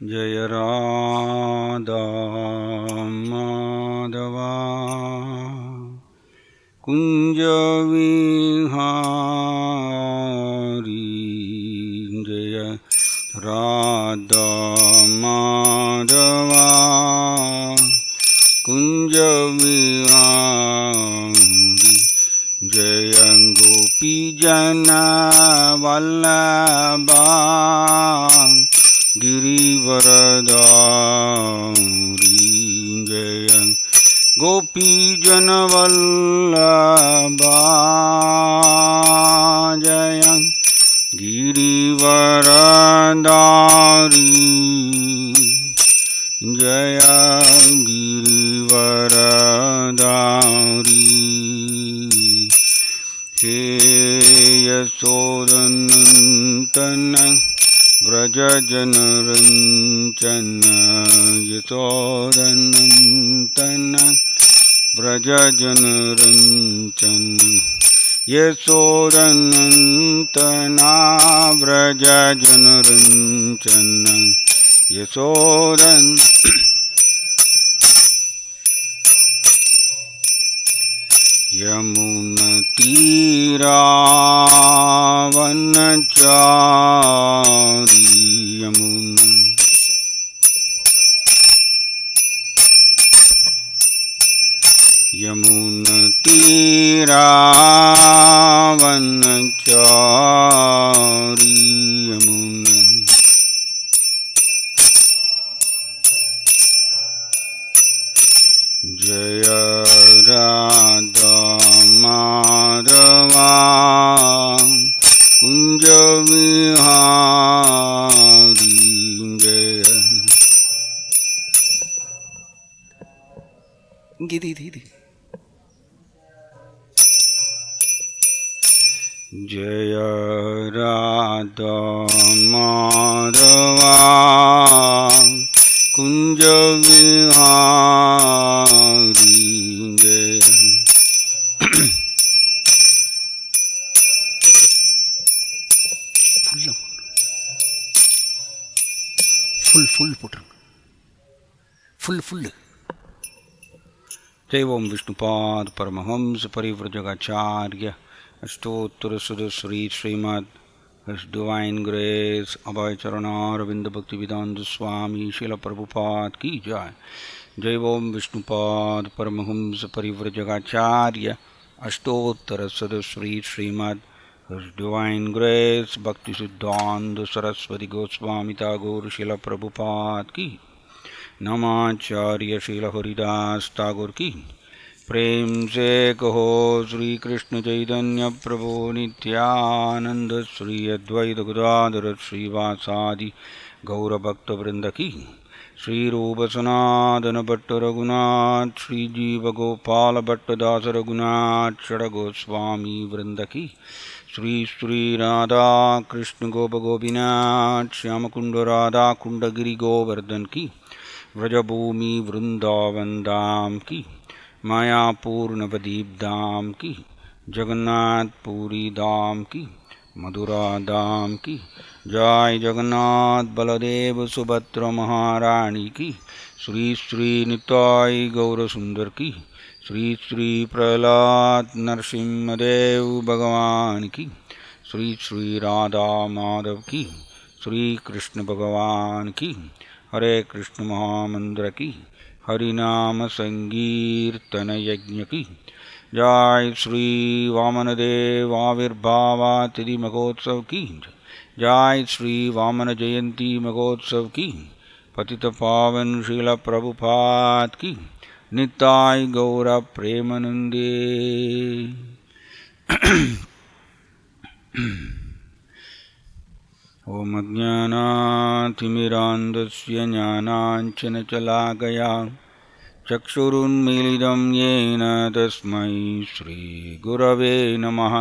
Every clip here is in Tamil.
जय राधा माधवा कुंज विहारी जय राधा माधवा कुंज विहारी जय गोपी जना वल्लभा गिरिवरधारी जय गोपी जन वल्लभा जय गिरिवरधारी जय गिरिवरधारी हे यशोदनन्दन व्रज जनरञ्जन यशोदनन्दन व्रज जनरञ्जन यशोदनन्दना व्रज जनरञ्जन यशोदन यमुनतीरावनचारी यमुनतीरावनचारी यमुना जय राधा माधवा कुंज विहारी जय जय राधा माधवा कुंज विहारी जय फुल போட்டுருங்க फुल जय ओम Vishnupad Paramhans परिव्रजकाचार्य अष्टोत्तर सुदश्री Shrimad His Divine Grace अभय चरणारविंद भक्ति वेदांत स्वामी शिल प्रभुपाद की जय। जय ओम Vishnupad Paramhans परिव्रजकाचार्य अष्टोत्तर सदश्री Shrimad His Divine Grace भक्ति सिद्धांत सरस्वती गोस्वामी ठाकुर शिल प्रभुपाद की नमाचार्य शिल हरिदास ठाकुर की प्रेम से कहो श्री कृष्ण चैतन्य प्रभु नित्यानंद श्री अद्वैत गदाधर श्रीवासादि गौर भक्त वृंद की श्री रूप सनातन भट्ट रघुनाथ श्री जीव गोपाल भट्ट दास रघुनाथ षड गोस्वामी वृंद की श्री श्री राधा कृष्ण गोप गोपीनाथ श्याम कुंड राधा कुंड गिरि गोवर्धन की व्रजभूमि वृंदावन धाम की मायापुर नवदीप धाम की जगन्नाथपुरी धाम की मधुरा धाम की जय जगन्नाथ बलदेव सुभद्र महारानी की श्री श्री निताई गौर सुंदर की श्री श्री प्रहलाद नरसिंहदेव भगवान की श्री श्री राधा माधव की श्री कृष्ण भगवान की हरे कृष्ण महामंत्र की हरिनाम संकीर्तन यज्ञ की जय श्री वामन देव आविर्भावा तिथि महोत्सव की जय श्री वामन जयंती महोत्सव की पतित पावन शील प्रभुपाद की निताय गौर प्रेमानंदे। ओम अज्ञानातिमिरान्धस्य ज्ञानाञ्जनशलाकया चक्षुरुन्मीलितं येन तस्मै श्रीगुरवे नमः।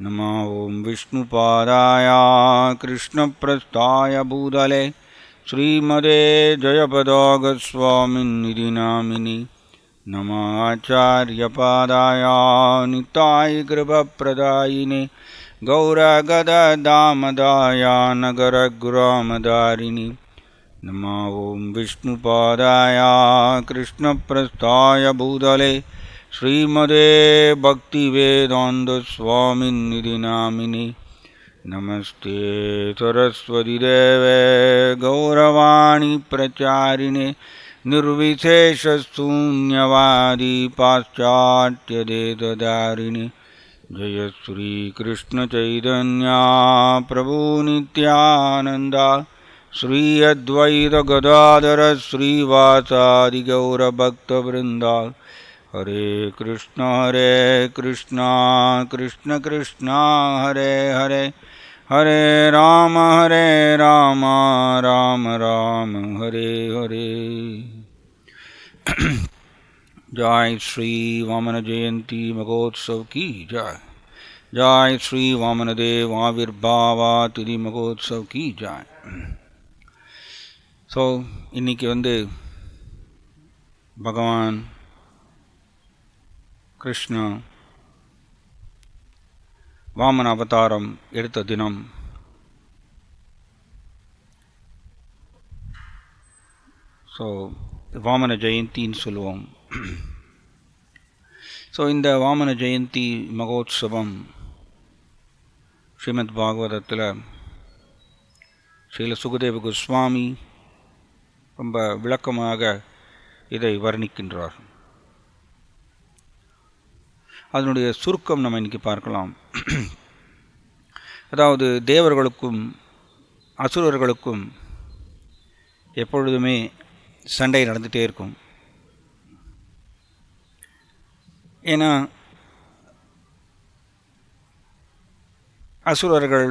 नमो ॐ विष्णुपादाय कृष्णप्रस्थाय भूतले श्रीमते जयपताकस्वामिन्निधि नामिनि नमः आचार्यपादाय निताय कृपप्रदायिने गौरगददामदाय नगरग्रामदारिणि नमो ॐ विष्णुपादाय कृष्णप्रस्थाय भूतले श्रीमते भक्तिवेदान्तस्वामिनिधि नामिने नमस्ते सरस्वतीदेवे गौरवाणी प्रचारिणे निर्विशेषशून्यवादी पाश्चात्यदेशधारिणे जय श्री कृष्ण चैतन्य प्रभु नित्यानंद श्री अद्वैत गदाधर श्रीवासादि गौरभक्तवृंदा हरे कृष्ण कृष्ण कृष्ण हरे हरे हरे राम राम राम हरे हरे। जय श्री वामन जयंती महोत्सव की जय। जय श्री वामन देव आविर्भावा तिथि महोत्सव की जय। ஸோ இன்றைக்கி பகவான் கிருஷ்ணா வாமன அவதாரம் எடுத்த தினம். ஸோ வாமன ஜெயந்தின்னு சொல்லுவோம். ஸோ இந்த வாமன ஜெயந்தி மகோத்சவம் ஸ்ரீமத் பாகவதத்தில் ஸ்ரீல சுகதேவ கோஸ்வாமி ரொம்ப விளக்கமாக இதை வர்ணிக்கின்றார். அதனுடைய சுருக்கம் நம்ம இன்றைக்கி பார்க்கலாம். அதாவது தேவர்களுக்கும் அசுரர்களுக்கும் எப்பொழுதுமே சண்டை நடந்துகிட்டே இருக்கும். ஏன்னா அசுரர்கள்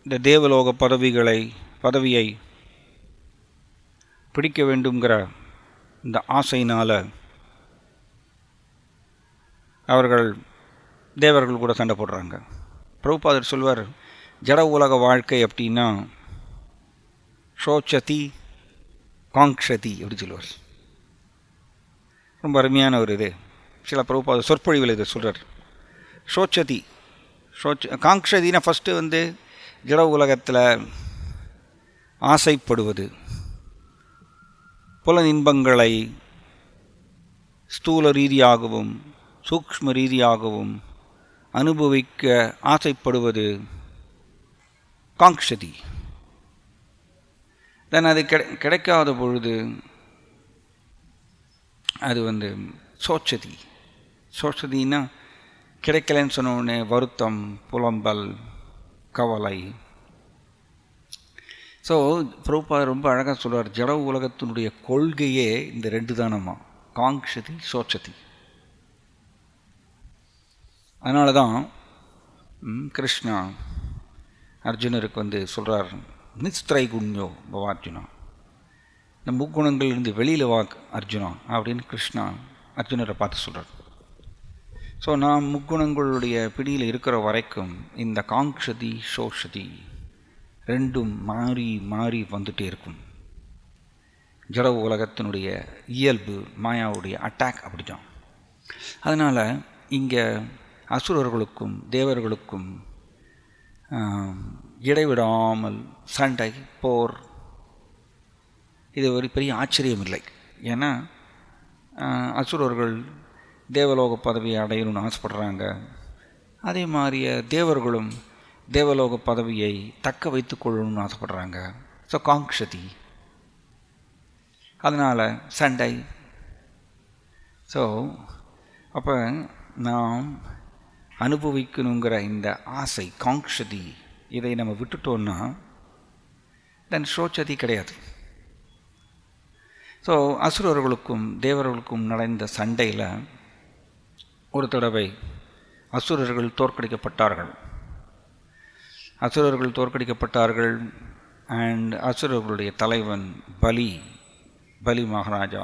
இந்த தேவலோக பதவியை பிடிக்க வேண்டுங்கிற இந்த ஆசையினால் அவர்கள் தேவர்கள் கூட சண்டை போடுறாங்க. பிரபுபாதர் சொல்வார், ஜட உலக வாழ்க்கை அப்படின்னா ஷோச்சதி காங்க்ஷதி அப்படி சொல்லுவார். ரொம்ப அருமையான ஒரு இது. சில பிரபுபாத சொற்பொழிவில் இதை சொல்கிறார். ஷோச்சதி காங்க்ஷதினா ஃபஸ்ட்டு ஜட உலகத்தில் ஆசைப்படுவது, புல இன்பங்களை ஸ்தூல ரீதியாகவும் சூக்ஷ்ம ரீதியாகவும் அனுபவிக்க ஆசைப்படுவது காங்க்ஷதி. தென் அது கிடைக்காத பொழுது அது சோச்சதின்னா கிடைக்கலன்னு சொன்ன உடனே வருத்தம், புலம்பல், கவலை. ஸோ பிரபுபாதர் ரொம்ப அழகாக சொல்வார், ஜட உலகத்தினுடைய கொள்கையே இந்த ரெண்டு தானம்மா, காங்க்ஷதி சோச்சதி. அதனால தான் கிருஷ்ணா அர்ஜுனருக்கு சொல்கிறார், நிஸ்திரைகுண்யோ பவார்ஜுனா, இந்த முக்குணங்கள்லேருந்து வெளியில் வா அர்ஜுனா அப்படின்னு கிருஷ்ணா அர்ஜுனரை பார்த்து சொல்கிறார். ஸோ நாம் முக்குணங்களுடைய பிடியில் இருக்கிற வரைக்கும் இந்த காங்க்ஷதி சோஷதி ரெண்டும் மாறி மாறி வந்துகிட்டே இருக்கும். ஜட உலகத்தினுடைய இயல்பு, மாயாவுடைய அட்டாக் அப்படிதான். அதனால் இங்கே அசுரர்களுக்கும் தேவர்களுக்கும் இடைவிடாமல் சண்டை, போர். இது ஒரு பெரிய ஆச்சரியம் இல்லை. ஏன்னா அசுரர்கள் தேவலோக பதவியை அடையணும்னு ஆசைப்படுறாங்க. அதே மாதிரியே தேவர்களும் தேவலோக பதவியை தக்க வைத்து கொள்ளணும்னு ஆசைப்படுறாங்க. ஸோ காங்க்ஷதி, அதனால் சண்டை. ஸோ அப்போ நாம் அனுபவிக்கணுங்கிற இந்த ஆசை காங்க்ஷதி, இதை நம்ம விட்டுட்டோன்னா தென் சோச்சதி கிடையாது. ஸோ அசுரர்களுக்கும் தேவர்களுக்கும் நடந்த சண்டையில் ஒரு தடவை அசுரர்கள் தோற்கடிக்கப்பட்டார்கள். அண்ட் அசுரர்களுடைய தலைவன் பலி மகாராஜா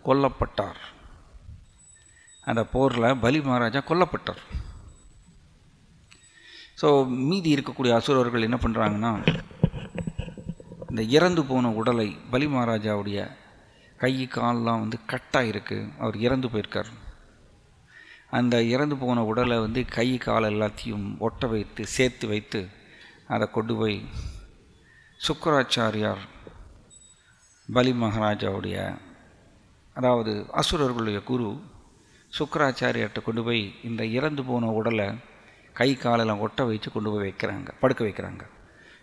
கொல்லப்பட்டார். அந்த போரில் பலி மகாராஜா கொல்லப்பட்டார். ஸோ மீதி இருக்கக்கூடிய அசுரர்கள் என்ன பண்ணுறாங்கன்னா, இந்த இறந்து போன உடலை, பலி மகாராஜாவுடைய கை காலெலாம் கட்டாக இருக்குது, அவர் இறந்து போயிருக்கார். அந்த இறந்து போன உடலை கை கால் எல்லாத்தையும் ஒட்ட வைத்து சேர்த்து வைத்து அதை கொண்டு போய் சுக்கராச்சாரியார் பலி மகாராஜாவுடைய, அதாவது அசுரர்களுடைய குரு சுக்கராச்சாரியர்கிட்ட கொண்டு போய் இந்த இறந்து போன உடலை கை காலெல்லாம் ஒட்ட வச்சு கொண்டு போய் படுக்க வைக்கிறாங்க.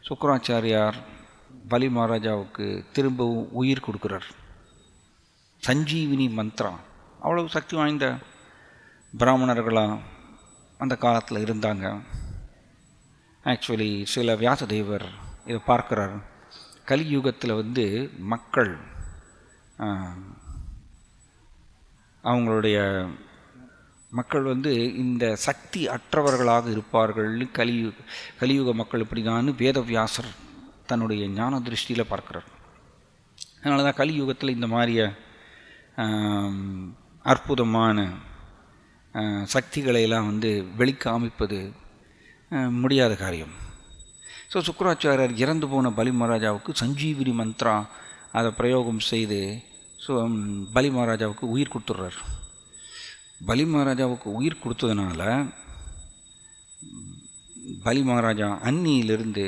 சுக்கராச்சாரியார் பலி மகாராஜாவுக்கு திரும்பவும் உயிர் கொடுக்குறார். சஞ்சீவினி மந்திரம், அவ்வளவு சக்தி வாய்ந்த பிராமணர்களாக அந்த காலத்தில் இருந்தாங்க. ஆக்சுவலி சில வியாசதேவர் இதை பார்க்குறார். கலியுகத்தில் மக்கள் அவங்களுடைய மக்கள் இந்த சக்தி அற்றவர்களாக இருப்பார்கள். கலியுக மக்கள் இப்படி தான் வேதவியாசர் தன்னுடைய ஞான திருஷ்டியில் பார்க்குறார். அதனால தான் கலியுகத்தில் இந்த மாதிரிய அற்புதமான சக்திகளையெல்லாம் வெளிக்காமிப்பது முடியாத காரியம். ஸோ சுக்கராச்சாரியர் இறந்து போன பலி மகாராஜாவுக்கு சஞ்சீவினி மந்த்ரா அதை பிரயோகம் செய்து பலி மகாராஜாவுக்கு உயிர் கொடுத்துட்றார். பலி மகாராஜாவுக்கு உயிர் கொடுத்ததுனால பலி மகாராஜா அன்னியிலிருந்து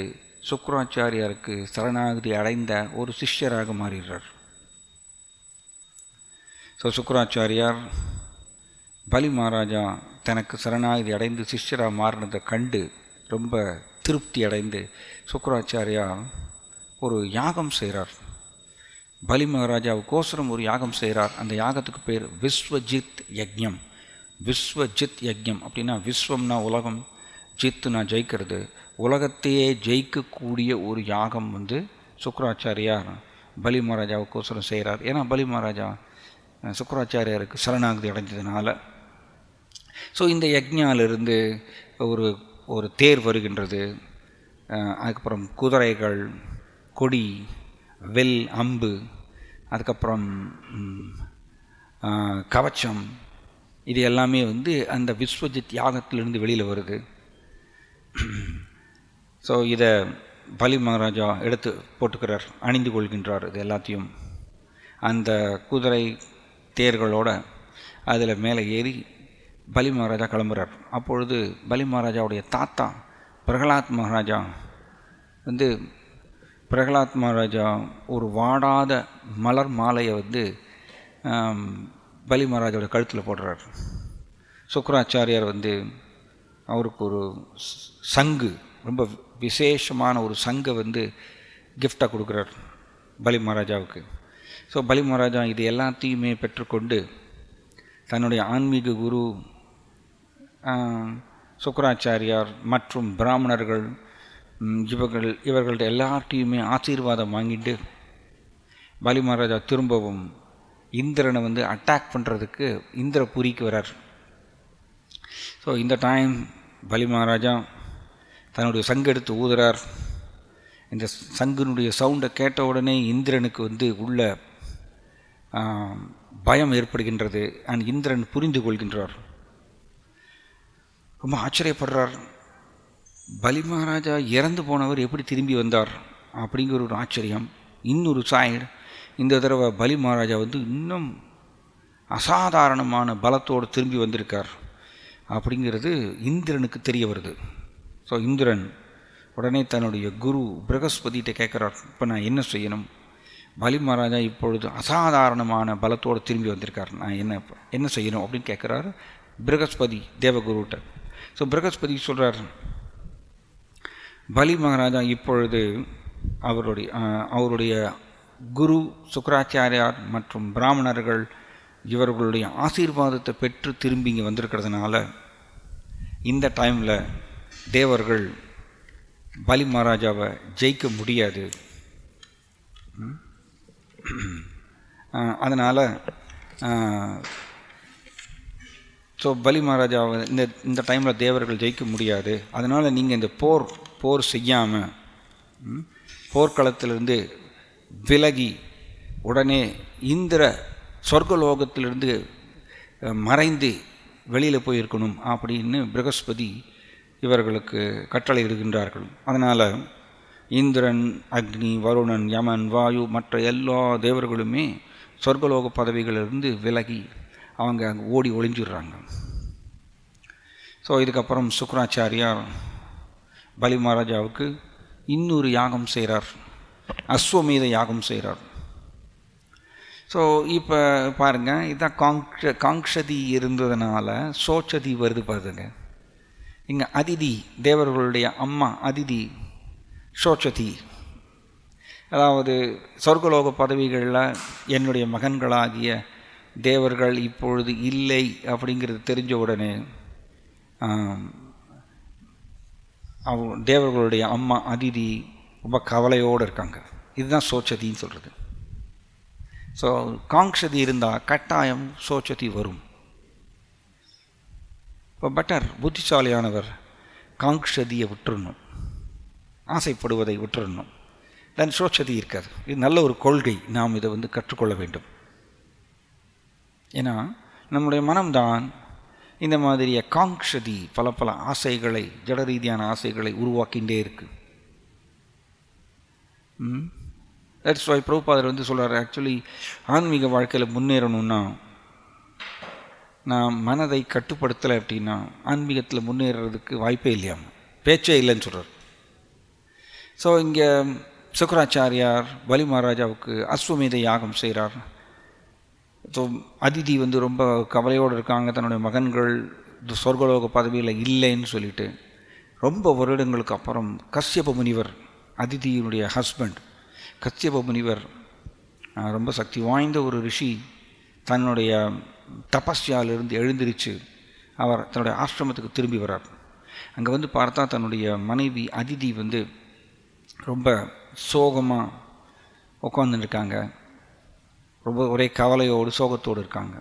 சுக்கராச்சாரியாருக்கு சரணாகதி அடைந்த ஒரு சிஷ்யராக மாறிடுறார். ஸோ சுக்கராச்சாரியார் பலி மகாராஜா தனக்கு சரணாகதி அடைந்து சிஷ்யராக மாறினதை கண்டு ரொம்ப திருப்தி அடைந்து சுக்கராச்சாரியார் ஒரு யாகம் செய்கிறார். பலி மகாராஜாவுக்கோசரம் ஒரு யாகம் செய்கிறார். அந்த யாகத்துக்கு பேர் விஸ்வஜித் யஜ்ஞம். விஸ்வஜித் யஜ்ஞம் அப்படின்னா விஸ்வம்னா உலகம், ஜித்துனா ஜெயிக்கிறது. உலகத்தையே ஜெயிக்கக்கூடிய ஒரு யாகம் சுக்கராச்சாரியார் பலி மகாராஜாவுக்கோசரம் செய்கிறார். ஏன்னா பலி மகாராஜா சுக்கராச்சாரியாருக்கு சரணாகதி அடைஞ்சதுனால. ஸோ இந்த யஜ்ஞாலிருந்து ஒரு தேர் வருகின்றது. அதுக்கப்புறம் குதிரைகள், கொடி, வில், அம்பு, அதுக்கப்புறம் கவச்சம், இது எல்லாமே அந்த விஸ்வஜித் யாகத்திலிருந்து வெளியில் வருது. ஸோ இதை பலி மகாராஜா எடுத்து போட்டுக்கிறார், அணிந்து கொள்கின்றார். இது எல்லாத்தையும் அந்த குதிரை தேர்களோட அதில் மேலே ஏறி பலி மகாராஜா கிளம்புறார். அப்பொழுது பலி மகாராஜாவுடைய தாத்தா பிரகலாத் மகாராஜா பிரகலாத் மகாராஜா ஒரு வாடாத மலர் மாலையை பலி மகாராஜாவோட கழுத்தில் போடுறார். சுக்கராச்சாரியார் அவருக்கு ஒரு சங்கு, ரொம்ப விசேஷமான ஒரு சங்கை கிஃப்டாக கொடுக்குறார் பலி மகாராஜாவுக்கு. ஸோ பலி மகாராஜா இது எல்லாத்தையுமே பெற்றுக்கொண்டு தன்னுடைய ஆன்மீக குரு சுக்கராச்சாரியார் மற்றும் பிராமணர்கள் இவர்கள்ட்ட எல்லார்ட்டையுமே ஆசீர்வாதம் வாங்கிட்டு பலி மகாராஜா திரும்பவும் இந்திரனை அட்டாக் பண்ணுறதுக்கு இந்திரபுரிக்கு வரார். ஸோ இந்த டைம் பலி மகாராஜா தன்னுடைய சங்கு எடுத்து ஊதுறார். இந்த சங்கினுடைய சவுண்டை கேட்ட உடனே இந்திரனுக்கு உள்ள பயம் ஏற்படுகின்றது. அண்ட் இந்திரன் புரிந்து கொள்கின்றார், ரொம்ப ஆச்சரியப்படுறார். பலி மகாராஜா இறந்து போனவர் எப்படி திரும்பி வந்தார் அப்படிங்கிற ஒரு ஆச்சரியம். இன்னொரு சைடு இந்த தடவை பலி மகாராஜா இன்னும் அசாதாரணமான பலத்தோடு திரும்பி வந்திருக்கார் அப்படிங்கிறது இந்திரனுக்கு தெரிய வருது. ஸோ இந்திரன் உடனே தன்னுடைய குரு பிரகஸ்பதிகிட்ட கேட்குறார், இப்போ நான் என்ன செய்யணும்? பலி மகாராஜா இப்பொழுது அசாதாரணமான பலத்தோடு திரும்பி வந்திருக்கார், நான் என்ன செய்யணும் அப்படின்னு கேட்குறாரு பிரகஸ்பதி தேவகுருட்ட. ஸோ பிரகஸ்பதி சொல்கிறார், பலி மகாராஜா இப்பொழுது அவருடைய குரு சுக்கராச்சாரியார் மற்றும் பிராமணர்கள் இவர்களுடைய ஆசீர்வாதத்தை பெற்று திரும்பி இங்கே வந்திருக்கிறதுனால இந்த டைமில் தேவர்கள் பலி மகாராஜாவை ஜெயிக்க முடியாது. அதனால் ஸோ பலி மகாராஜாவை இந்த டைமில் தேவர்கள் ஜெயிக்க முடியாது. அதனால் நீங்கள் இந்த போர் செய்யாமல் போர்க்களத்திலிருந்து விலகி உடனே இந்திர சொர்க்கலோகத்திலிருந்து மறைந்து வெளியில் போயிருக்கணும் அப்படின்னு பிரகஸ்பதி இவர்களுக்கு கட்டளை இடுகின்றார்கள். அதனால் இந்திரன், அக்னி, வருணன், யமன், வாயு மற்ற எல்லா தேவர்களுமே சொர்க்கலோக பதவிகளிலிருந்து விலகி அவங்க அங்கே ஓடி ஒளிஞ்சிடுறாங்க. ஸோ இதுக்கப்புறம் சுக்கராச்சாரியார் பலி மகாராஜாவுக்கு இன்னொரு யாகம் செய்கிறார், அஸ்வமேத யாகம் செய்கிறார். ஸோ இப்போ பாருங்கள், இதுதான் காங்ஷதி இருந்ததுனால சோச்சதி வருது பாருங்க. இங்கே அதிதி, தேவர்களுடைய அம்மா அதிதி சோச்சதி, அதாவது சொர்க்கலோக பதவிகளில் என்னுடைய மகன்களாகிய தேவர்கள் இப்பொழுது இல்லை அப்படிங்கிறது தெரிஞ்ச உடனே தேவர்களுடைய அம்மா அதிதி ரொம்ப கவலையோடு இருக்காங்க. இதுதான் சோச்சதின்னு சொல்கிறது. ஸோ காங்ஷதி இருந்தால் கட்டாயம் சோச்சதி வரும். இப்போ பெட்டர் புத்திசாலியானவர் காங்ஷதியை விட்டுறணும், ஆசைப்படுவதை விட்டுறணும். தென் சோச்சதி இருக்காது. இது நல்ல ஒரு கொள்கை. நாம் இதை கற்றுக்கொள்ள வேண்டும். ஏன்னா நம்முடைய மனம்தான் இந்த மாதிரிய காங்ஷதி பல பல ஆசைகளை, ஜட ரீதியான ஆசைகளை உருவாக்கின்றே இருக்கு. தட்ஸ் வை பிரபுபாதர் சொல்கிறார், ஆக்சுவலி ஆன்மீக வாழ்க்கையில் முன்னேறணும்னா நான் மனதை கட்டுப்படுத்தலை அப்படின்னா ஆன்மீகத்தில் முன்னேறதுக்கு வாய்ப்பே இல்லையாம், பேச்சே இல்லைன்னு சொல்கிறார். ஸோ இங்கே சுக்கராச்சாரியார் பலி மகாராஜாவுக்கு அஸ்வமேத யாகம் செய்கிறார். ஸோ அதிதி ரொம்ப கவலையோடு இருக்காங்க, தன்னுடைய மகன்கள் சொர்க்கலோக பதவியில் இல்லைன்னு சொல்லிட்டு. ரொம்ப வருடங்களுக்கு அப்புறம் கஷ்யப முனிவர், அதிதியினுடைய ஹஸ்பண்ட் கஷ்யப முனிவர், ரொம்ப சக்தி வாய்ந்த ஒரு ரிஷி, தன்னுடைய தபஸ்யாலிருந்து எழுந்திரிச்சு அவர் தன்னுடைய ஆசிரமத்துக்கு திரும்பி வரார். அங்கே பார்த்தா தன்னுடைய மனைவி அதிதி ரொம்ப சோகமாக உட்காந்துருக்காங்க, ரொம்ப ஒரே கவலையோடு சோகத்தோடு இருக்காங்க.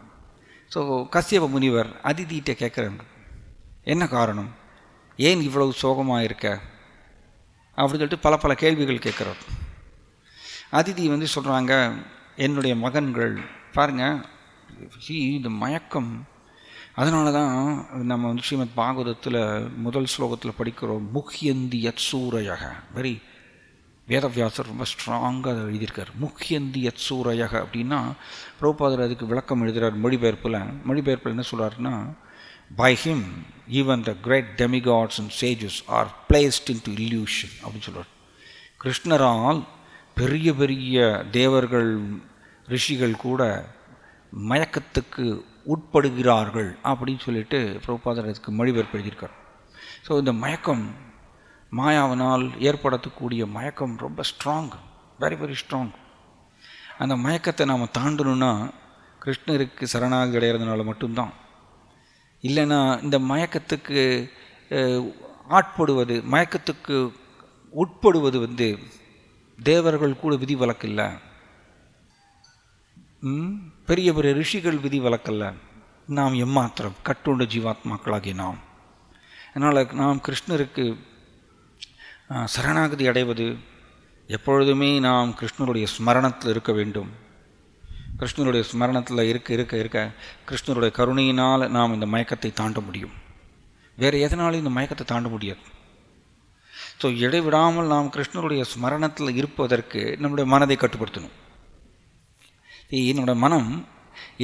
ஸோ கஷ்யப முனிவர் அதிதிகிட்ட கேட்குறாங்க, என்ன காரணம், ஏன் இவ்வளவு சோகமாக இருக்க அப்படின்னு சொல்லிட்டு பல பல கேள்விகள் கேட்குறார். அதிதி சொல்கிறாங்க, என்னுடைய மகன்கள் பாருங்கள், இந்த மயக்கம், அதனால தான் நம்ம ஸ்ரீமத் பாகவதத்தில் முதல் ஸ்லோகத்தில் படிக்கிறோம், முக்கியந்தி யத் சூரயக. வெரி வேதவியாசர் ரொம்ப ஸ்ட்ராங்காக அதை எழுதியிருக்கார். முக்கியந்தி யத் சூரயக அப்படின்னா பிரபுபாதர் அதுக்கு விளக்கம் எழுதுகிறார். மொழிபெயர்ப்பில் என்ன சொல்கிறாருன்னா, by him even the great demigods and sages are placed in to illusion அப்படின்னு சொல்கிறார். கிருஷ்ணரால் பெரிய பெரிய தேவர்கள் ரிஷிகள் கூட மயக்கத்துக்கு உட்படுகிறார்கள் அப்படின்னு சொல்லிட்டு பிரபுபாதர் அதுக்கு மொழிபெயர்ப்பு எழுதியிருக்கார். ஸோ இந்த மயக்கம், மாயாவினால் ஏற்படுத்தக்கூடிய மயக்கம் ரொம்ப ஸ்ட்ராங், வெரி வெரி ஸ்ட்ராங். அந்த மயக்கத்தை நாம் தாண்டணுன்னா கிருஷ்ணருக்கு சரணாகி அடைகிறதுனால மட்டும்தான். இல்லைன்னா இந்த மயக்கத்துக்கு ஆட்படுவது, மயக்கத்துக்கு உட்படுவது தேவர்கள் கூட விதி வழக்கில்லை, பெரிய பெரிய ரிஷிகள் விதி வழக்கல்ல, நாம் எம்மாத்திரம் கட்டுண்ட ஜீவாத்மாக்களாகிய நாம். அதனால் நாம் கிருஷ்ணருக்கு சரணாகதி அடைவது எப்பொழுதுமே நாம் கிருஷ்ணருடைய ஸ்மரணத்தில் இருக்க வேண்டும். கிருஷ்ணருடைய ஸ்மரணத்தில் இருக்க கிருஷ்ணருடைய கருணையினால் நாம் இந்த மயக்கத்தை தாண்ட முடியும். வேறு எதனாலும் இந்த மயக்கத்தை தாண்ட முடியாது. ஸோ இடைவிடாமல் நாம் கிருஷ்ணருடைய ஸ்மரணத்தில் இருப்பதற்கு நம்முடைய மனதை கட்டுப்படுத்தணும். என்னோட மனம்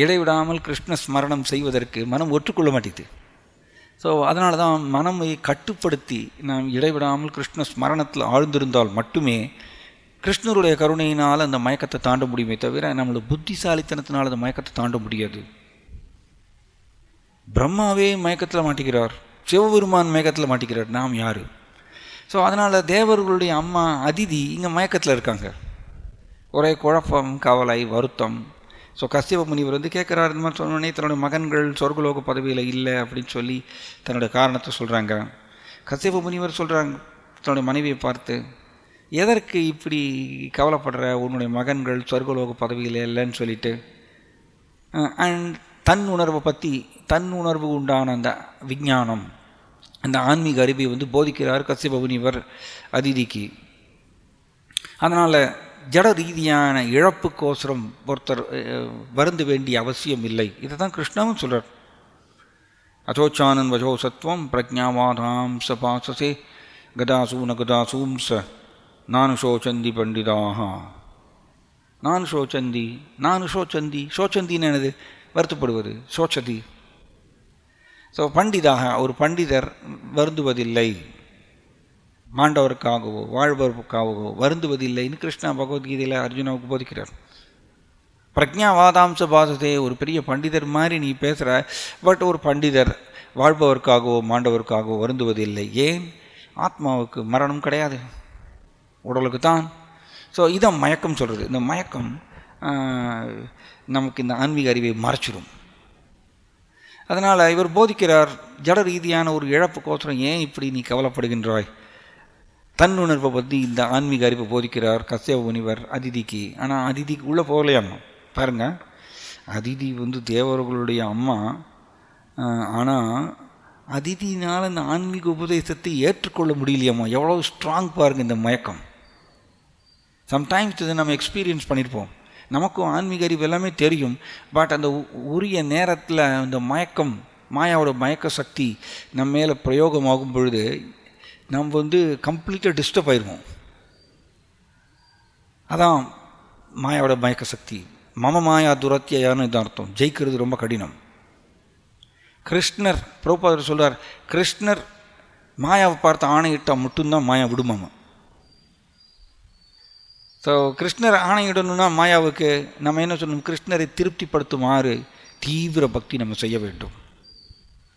இடைவிடாமல் கிருஷ்ண ஸ்மரணம் செய்வதற்கு மனம் ஒற்றுக்கொள்ள மாட்டேது. ஸோ அதனால தான் மனமை கட்டுப்படுத்தி நாம் இடைவிடாமல் கிருஷ்ண ஸ்மரணத்தில் ஆழ்ந்திருந்தால் மட்டுமே கிருஷ்ணருடைய கருணையினால் அந்த மயக்கத்தை தாண்ட முடியுமே தவிர நம்மளோட புத்திசாலித்தனத்தினால் அந்த மயக்கத்தை தாண்ட முடியாது. பிரம்மாவே மயக்கத்தில் மாட்டிக்கிறார், சிவபெருமான் மயக்கத்தில் மாட்டிக்கிறார், நாம் யார்? ஸோ அதனால் தேவர்களுடைய அம்மா அதிதி இங்கே மயக்கத்தில் இருக்காங்க, ஒரே குழப்பம், கவலை, வருத்தம். ஸோ கஷ்யப முனிவர் கேட்குறாரு, இந்த மாதிரி சொன்னோடனே தன்னுடைய மகன்கள் சொர்க்கலோக பதவியில் இல்லை அப்படின்னு சொல்லி தன்னுடைய காரணத்தை சொல்கிறாங்க. கஷ்யப முனிவர் சொல்கிறாங்க தன்னுடைய மனைவியை பார்த்து, எதற்கு இப்படி கவலைப்படுற, உன்னுடைய மகன்கள் சொர்க்கலோக பதவியில் இல்லைன்னு சொல்லிட்டு. அண்ட் தன் உணர்வை பற்றி, தன் உணர்வு உண்டான அந்த விஞ்ஞானம், அந்த ஆன்மீக அறிவை போதிக்கிறார் கஷ்யப முனிவர் அதிதிக்கு. அதனால் ஜட ரீதியான இழப்புக்கோசரம் ஒருத்தர் வருந்த வேண்டிய அவசியம் இல்லை. இதை தான் கிருஷ்ணாவும் சொல்கிறார். அசோச்சானன் வஜோ சத்வம் பிரஜாவாதாம் சபாசசே கதாசூன கதாசூம் ச நானு சோச்சந்தி பண்டிதாக. நானு சோச்சந்தின்னு என்னது? வருத்தப்படுவது, சோச்சதி. ஸோ பண்டிதாக, ஒரு பண்டிதர் வருந்துவதில்லை, மாண்டவருக்காகவோ வாழ்வதற்காகவோ வருந்துவதில்லைன்னு கிருஷ்ணா பகவத்கீதையில் அர்ஜுனாவுக்கு போதிக்கிறார். பிரக்ஞாவாதாம்ச பாததே, ஒரு பெரிய பண்டிதர் மாதிரி நீ பேசுகிற, பட் ஒரு பண்டிதர் வாழ்பவருக்காகவோ மாண்டவருக்காகவோ வருந்துவதில்லை. ஏன்? ஆத்மாவுக்கு மரணம் கிடையாது, உடலுக்கு தான். ஸோ இதான் மயக்கம் சொல்கிறது. இந்த மயக்கம் நமக்கு இந்த ஆன்மீக அறிவை மறைச்சிடும். அதனால் இவர் போதிக்கிறார், ஜட ரீதியான ஒரு இழப்புக்கோசரம் ஏன் இப்படி நீ கவலைப்படுகின்றாய்? தன்னுணர்வை பற்றி இந்த ஆன்மீக அறிவை போதிக்கிறார் கஸ்யப முனிவர் அதிதிக்கு. ஆனால் அதிதிக்கு உள்ளே போகலையாம்மா. பாருங்கள், அதிதி தேவர்களுடைய அம்மா. ஆனால் அதிதினால் இந்த ஆன்மீக உபதேசத்தை ஏற்றுக்கொள்ள முடியலையாம்மா. எவ்வளோ ஸ்ட்ராங் பாருங்கள் இந்த மயக்கம். சம்டைம்ஸ் இதை நம்ம எக்ஸ்பீரியன்ஸ் பண்ணியிருப்போம். நமக்கும் ஆன்மீக அறிவு எல்லாமே தெரியும். பட் அந்த உரிய நேரத்தில் இந்த மயக்கம், மாயாவோட மயக்க சக்தி நம்ம மேலே பிரயோகமாகும் பொழுது நம்ம கம்ப்ளீட்டாக டிஸ்டர்ப் ஆயிடுவோம். அதான் மாயாவோட மயக்க சக்தி. மம மாயா துரத்தியான்னு இதான் அர்த்தம். ஜெயிக்கிறது ரொம்ப கடினம். கிருஷ்ணர், பிரபுபாதர் சொல்கிறார், கிருஷ்ணர் மாயாவை பார்த்து ஆணையிட்டால் மட்டும்தான் மாயா விடுமாமா. ஸோ கிருஷ்ணர் ஆணையிடணும்னா மாயாவுக்கு நம்ம என்ன சொல்லணும்? கிருஷ்ணரை திருப்திப்படுத்துமாறு தீவிர பக்தி நம்ம செய்ய வேண்டும்.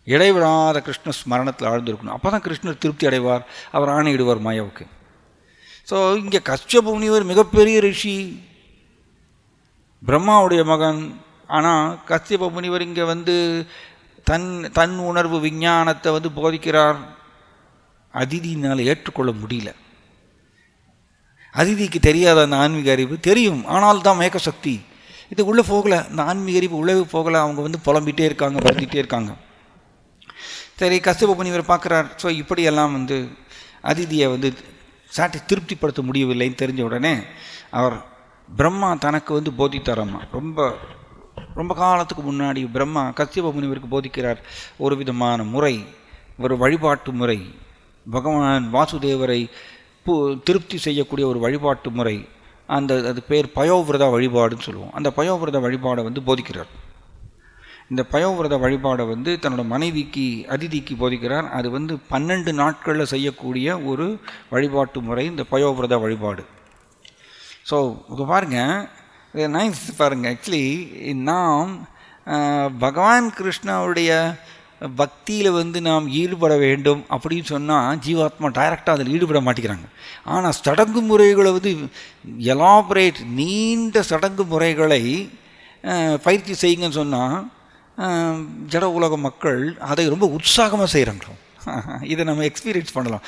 இடைவிடாத கிருஷ்ண ஸ்மரணத்தில் ஆழ்ந்திருக்கணும். அப்போ தான் கிருஷ்ணர் திருப்தி அடைவார், அவர் ஆணையிடுவார் மாயாவுக்கு. ஸோ இங்கே கஸ்யப முனிவர் மிகப்பெரிய ரிஷி, பிரம்மாவுடைய மகன். ஆனால் கஸ்யப முனிவர் இங்கே தன் உணர்வு விஞ்ஞானத்தை போதிக்கிறார். அதிதியினால் ஏற்றுக்கொள்ள முடியல. அதிதிக்கு தெரியாத அந்த ஆன்மீக அறிவு தெரியும், ஆனால் தான் மயக்க சக்தி இது உள்ளே போகலை. இந்த ஆன்மீக அறிவு உள்ளே போகலை. அவங்க புலம்பிகிட்டே இருக்காங்க, வருத்திகிட்டே இருக்காங்க. சரி, கஸ்யப முனிவர் பார்க்குறார். ஸோ இப்படியெல்லாம் அதிதியை திருப்திப்படுத்த முடியவில்லைன்னு தெரிஞ்ச உடனே அவர் பிரம்மா தனக்கு போதித்தாராம்மா. ரொம்ப ரொம்ப காலத்துக்கு முன்னாடி பிரம்மா கஸ்யப முனிவருக்கு போதிக்கிறார் ஒரு விதமான முறை, ஒரு வழிபாட்டு முறை. பகவான் வாசுதேவரை திருப்தி செய்யக்கூடிய ஒரு வழிபாட்டு முறை. அது பேர் பயோவிரத வழிபாடுன்னு சொல்லுவோம். அந்த பயோவிரத வழிபாடை போதிக்கிறார். இந்த பயோவிரத வழிபாடை தன்னோட மனைவிக்கு அதிதிக்கு போதிக்கிறார். அது 12 நாட்களில் செய்யக்கூடிய ஒரு வழிபாட்டு முறை இந்த பயோவிரத வழிபாடு. ஸோ இது பாருங்கள், இது நைஸ் பாருங்கள். ஆக்சுவலி நாம் பகவான் கிருஷ்ணாவுடைய பக்தியில் நாம் ஈடுபட வேண்டும் அப்படின்னு சொன்னால் ஜீவாத்மா டைரெக்டாக அதில் ஈடுபட மாட்டேங்கிறாங்க. ஆனால் சடங்கு முறைகளை எலாபரேட், நீண்ட சடங்கு முறைகளை பயிற்சி செய்யுங்கன்னு சொன்னால் ஜட உலக மக்கள் அதை ரொம்ப உற்சாகமாக செய்கிறாங்க. இதை நம்ம எக்ஸ்பீரியன்ஸ் பண்ணலாம்.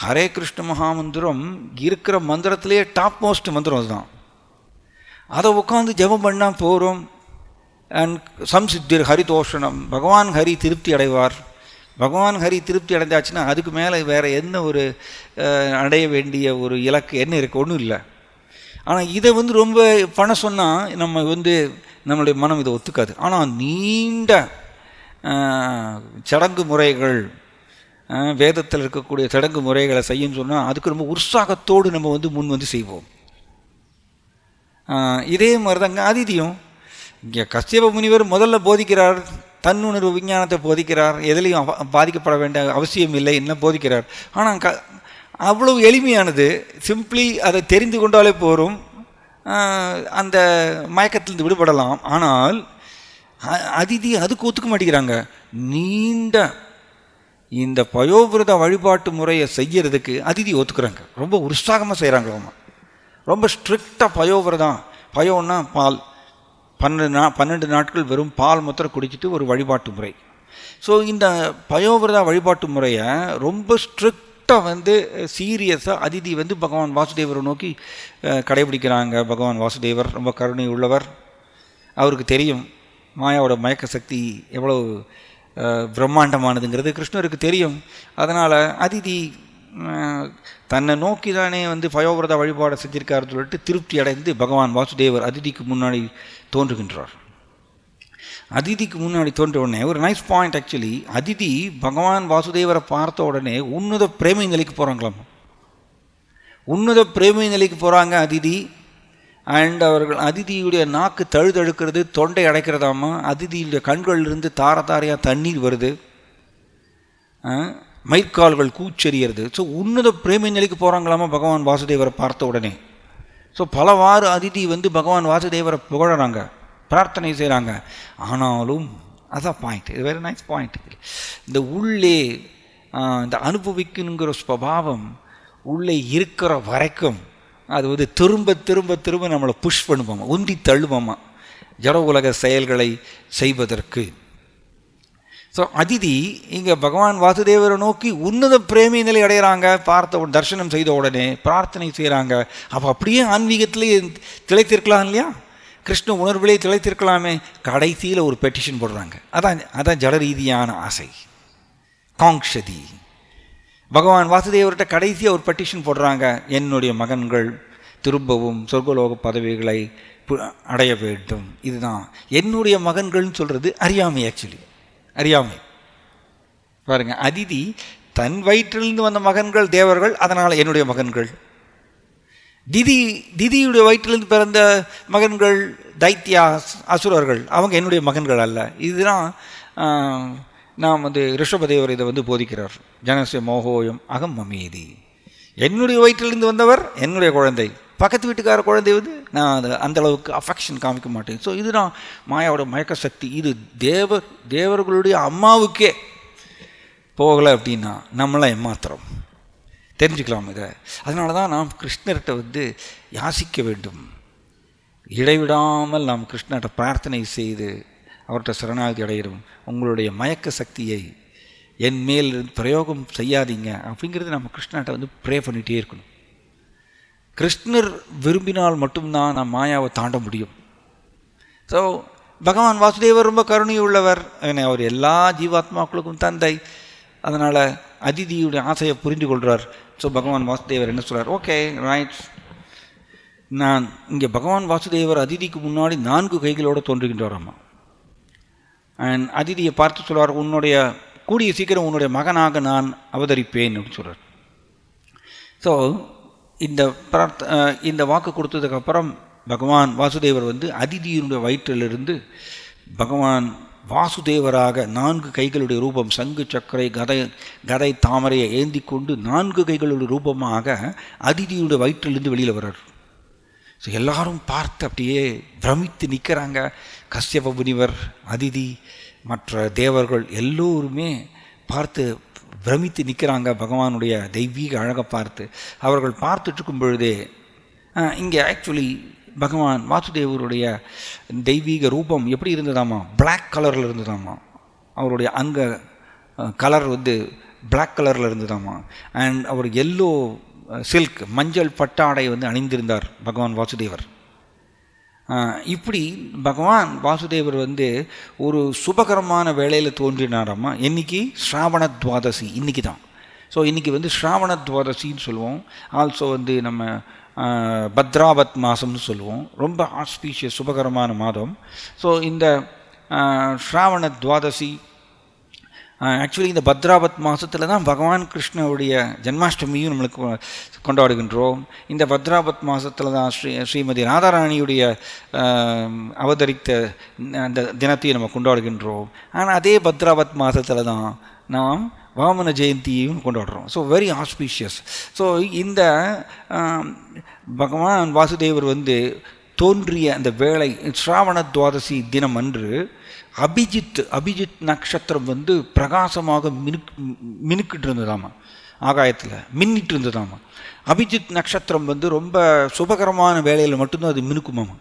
ஹரே கிருஷ்ண மகாமந்திரம் இருக்கிற மந்திரத்திலேயே டாப் மோஸ்ட் மந்திரம் அதுதான். அதை உட்காந்து ஜெபம் பண்ணால் போகிறோம். அண்ட் சம்சித்திர் ஹரிதோஷணம், பகவான் ஹரி திருப்தி அடைவார். பகவான் ஹரி திருப்தி அடைந்தாச்சுன்னா அதுக்கு மேலே வேறு என்ன ஒரு அடைய வேண்டிய ஒரு இலக்கு என்ன இருக்குது? ஒன்றும் இல்லை. ஆனால் இதை ரொம்ப பண்ண சொன்னால் நம்மளுடைய மனம் இதை ஒத்துக்காது. ஆனால் நீண்ட சடங்கு முறைகள், வேதத்தில் இருக்கக்கூடிய சடங்கு முறைகளை செய்யணும்னு சொன்னால் அதுக்கு ரொம்ப உற்சாகத்தோடு நம்ம முன் செய்வோம். இதே மாதிரி தாங்க அதிதியும். இங்கே கஸ்யப முனிவர் முதல்ல போதிக்கிறார், தன்னுணர்வு விஞ்ஞானத்தை போதிக்கிறார். எதுலேயும் பாதிக்கப்பட வேண்டிய அவசியம் இல்லை என்ன போதிக்கிறார். ஆனால் அவ்வளவு எளிமையானது. சிம்பிளி அதை தெரிந்து கொண்டாலே போரும், அந்த மயக்கத்திலிருந்து விடுபடலாம். ஆனால் அதிதி அதுக்கு ஒத்துக்க மாட்டேங்கிறாங்க. நீண்ட இந்த பயோவிரத வழிபாட்டு முறையை செய்யறதுக்கு அதிதி ஒத்துக்கிறாங்க. ரொம்ப உற்சாகமாக செய்கிறாங்களாமா. ரொம்ப ஸ்ட்ரிக்டாக பயோவிரதம். பயோன்னா பால், 12 நாட்கள் வெறும் பால் மாத்திரம் குடிச்சிட்டு ஒரு வழிபாட்டு முறை. ஸோ இந்த பயோவிரத வழிபாட்டு முறையை ரொம்ப ஸ்ட்ரிக்டாக சீரியஸாக அதிதி பகவான் வாசுதேவரை நோக்கி கடைபிடிக்கிறாங்க. பகவான் வாசுதேவர் ரொம்ப கருணை உள்ளவர். அவருக்கு தெரியும் மாயாவோட மயக்க சக்தி எவ்வளவு பிரம்மாண்டமானதுங்கிறது கிருஷ்ணருக்கு தெரியும். அதனால் அதிதி தன்னை நோக்கி தானே பயோவிரத வழிபாடை செஞ்சிருக்காருன்னு சொல்லிட்டு திருப்தி அடைந்து பகவான் வாசுதேவர் அதிதிக்கு முன்னாடி தோன்றுகின்றார். அதிதிக்கு முன்னாடி தோன்ற உடனே ஒரு நைஸ் பாயிண்ட். ஆக்சுவலி அதிதி பகவான் வாசுதேவரை பார்த்த உடனே உன்னத பிரேமை நிலைக்கு போகிறாங்களாம். உன்னத பிரேமை நிலைக்கு போகிறாங்க அதிதி. அண்ட் அவர்கள் அதிதியுடைய நாக்கு தழுதழுக்கிறது, தொண்டை அடைக்கிறதாமா. அதிதியுடைய கண்களிலிருந்து தாரையாக தண்ணீர் வருது, மயிர்கால்கள் கூச்செறியறது. ஸோ உன்னத பிரேமை நிலைக்கு போகிறாங்களாமா பகவான் வாசுதேவரை பார்த்த உடனே. ஸோ பலவாறு அதிதி பகவான் வாசுதேவரை புகழறாங்க, பிரார்த்தனை செய்கிறாங்க. ஆனாலும் அதான் பாயிண்ட், இது வெரி நைஸ் பாயிண்ட். இந்த உள்ளே இந்த அனுபவிக்கணுங்கிற ஸ்வபாவம் உள்ளே இருக்கிற வரைக்கும் அது திரும்ப திரும்ப திரும்ப நம்மளை புஷ் பண்ணுவோமா, உந்தி தள்ளுவோமா ஜட உலக செயல்களை செய்வதற்கு. ஸோ அதிதி இங்கே பகவான் வாசுதேவரை நோக்கி உன்னத பிரேமி நிலை அடைகிறாங்க. பார்த்த தரிசனம் செய்த உடனே பிரார்த்தனை செய்கிறாங்க. அப்போ அப்படியே ஆன்மீகத்திலே திளைத்திருக்கலாம் இல்லையா, கிருஷ்ண உணர்விலே திளைத்திருக்கலாமே. கடைசியில் ஒரு பெட்டிஷன் போடுறாங்க. அதான் ஜட ரீதியான ஆசை, காங்ஷதி. பகவான் வாசுதேவர்கிட்ட கடைசியாக ஒரு பெட்டிஷன் போடுறாங்க, என்னுடைய மகன்கள் திரும்பவும் சொர்க்கலோக பதவிகளை அடைய வேண்டும். இதுதான் என்னுடைய மகன்கள்னு சொல்கிறது அறியாமை. ஆக்சுவலி அறியாமை பாருங்க. அதிதி தன் வயிற்றிலிருந்து வந்த மகன்கள் தேவர்கள், அதனால் என்னுடைய மகன்கள். திதியுடைய வயிற்றிலிருந்து பிறந்த மகன்கள் தைத்தியா அசுரர்கள், அவங்க என்னுடைய மகன்கள் அல்ல. இதுதான் நாம் ரிஷபதேவர் இதை போதிக்கிறார். ஜனசிய மோகோயம் அகம் மமேதி. என்னுடைய வயிற்றிலிருந்து வந்தவர் என்னுடைய குழந்தை, பக்கத்து வீட்டுக்கார குழந்தை நான் அந்த அளவுக்கு அஃபெக்ஷன் காமிக்க மாட்டேன். ஸோ இதுதான் மாயாவோட மயக்க சக்தி. இது தேவர்களுடைய அம்மாவுக்கே போகலை அப்படின்னா நம்மளாம் ஏமாத்திரம் தெரிஞ்சுக்கலாம் இதை. அதனால தான் நாம் கிருஷ்ணர்கிட்ட யாசிக்க வேண்டும். இடைவிடாமல் நாம் கிருஷ்ணர்கிட்ட பிரார்த்தனை செய்து அவர்கிட்ட சரணாகதி அடைகிறோம். உங்களுடைய மயக்க சக்தியை என் மேல் பிரயோகம் செய்யாதீங்க அப்படிங்கிறது நம்ம கிருஷ்ணர்கிட்ட ப்ரே பண்ணிகிட்டே இருக்கணும். கிருஷ்ணர் விரும்பினால் மட்டும்தான் நாம் மாயாவை தாண்ட முடியும். ஸோ பகவான் வாசுதேவர் ரொம்ப கருணை உள்ளவர், அவர் எல்லா ஜீவாத்மாக்களுக்கும் தந்தை. அதனால் அதிதியுடைய ஆசையை புரிந்து கொள்கிறார். ஸோ பகவான் வாசுதேவர் என்ன சொல்கிறார், ஓகே ரைட், நான் இங்கே பகவான் வாசுதேவர் அதிதிக்கு முன்னாடி 4 கைகளோடு தோன்றுகின்றாராம்மா. அண்ட் அதிதியை பார்த்து சொல்கிறார், உன்னுடைய கூடிய சீக்கிரம் உன்னுடைய மகனாக நான் அவதரிப்பேன் அப்படின்னு சொல்கிறார். ஸோ இந்த வாக்கு கொடுத்ததுக்கப்புறம் பகவான் வாசுதேவர் அதிதியினுடைய வயிற்றிலிருந்து பகவான் வாசுதேவராக 4 கைகளுடைய ரூபம், சங்கு சக்கரை கதை தாமரையை ஏந்தி கொண்டு 4 கைகளுடைய ரூபமாக அதிதியுடைய வயிற்றிலிருந்து வெளியில் வர்றார். ஸோ எல்லாரும் பார்த்து அப்படியே பிரமித்து நிற்கிறாங்க. கஸ்யப முனிவர், அதிதி, மற்ற தேவர்கள் எல்லோருமே பார்த்து பிரமித்து நிற்கிறாங்க பகவானுடைய தெய்வீக அழகை பார்த்து. அவர்கள் பார்த்துட்ருக்கும் பொழுதே இங்கே ஆக்சுவலி பகவான் வாசுதேவருடைய தெய்வீக ரூபம் எப்படி இருந்ததாமா, பிளாக் கலரில் இருந்ததாமா. அவருடைய அங்க கலர் பிளாக் கலரில் இருந்ததாமா. அண்ட் அவர் எல்லோ சில்க் மஞ்சள் பட்டாடை அணிந்திருந்தார் பகவான் வாசுதேவர். இப்படி பகவான் வாசுதேவர் ஒரு சுபகரமான வேளையில் தோன்றினாராம்மா. இன்னைக்கு ஸ்ராவண துவாதசி, இன்றைக்கி தான். ஸோ இன்றைக்கி ஸ்ராவண துவாதசின்னு சொல்லுவோம். ஆல்சோ நம்ம பத்ராவத் மாதம்னு சொல்லுவோம். ரொம்ப ஆஸ்பீஷியஸ் சுபகரமான மாதம். ஸோ இந்த ஸ்ராவண துவாதசி ஆக்சுவலி இந்த பத்ராவத் மாதத்தில் தான் பகவான் கிருஷ்ணனுடைய ஜென்மாஷ்டமியும் நம்மளுக்கு கொண்டாடுகின்றோம். இந்த பத்ராவத் மாதத்தில் தான் ஸ்ரீமதி ராதாராணியுடைய அவதரித்த அந்த தினத்தையும் நம்ம கொண்டாடுகின்றோம். ஆனால் அதே பத்ராவத் மாதத்தில் தான் நாம் வாமன ஜெயந்தியையும் கொண்டாடுறோம். So very auspicious. ஸோ இந்த பகவான் வாசுதேவர் தோன்றிய அந்த வேளை ஸ்ராவண துவாதசி தினம் அன்று அபிஜித் நட்சத்திரம் பிரகாசமாக மினுக்கிட்டு இருந்ததாமா, ஆகாயத்தில் மின்னிட்டு இருந்ததாமா. அபிஜித் நட்சத்திரம் ரொம்ப சுபகரமான வேலையில் மட்டும்தான் அது மினுக்குமாமா.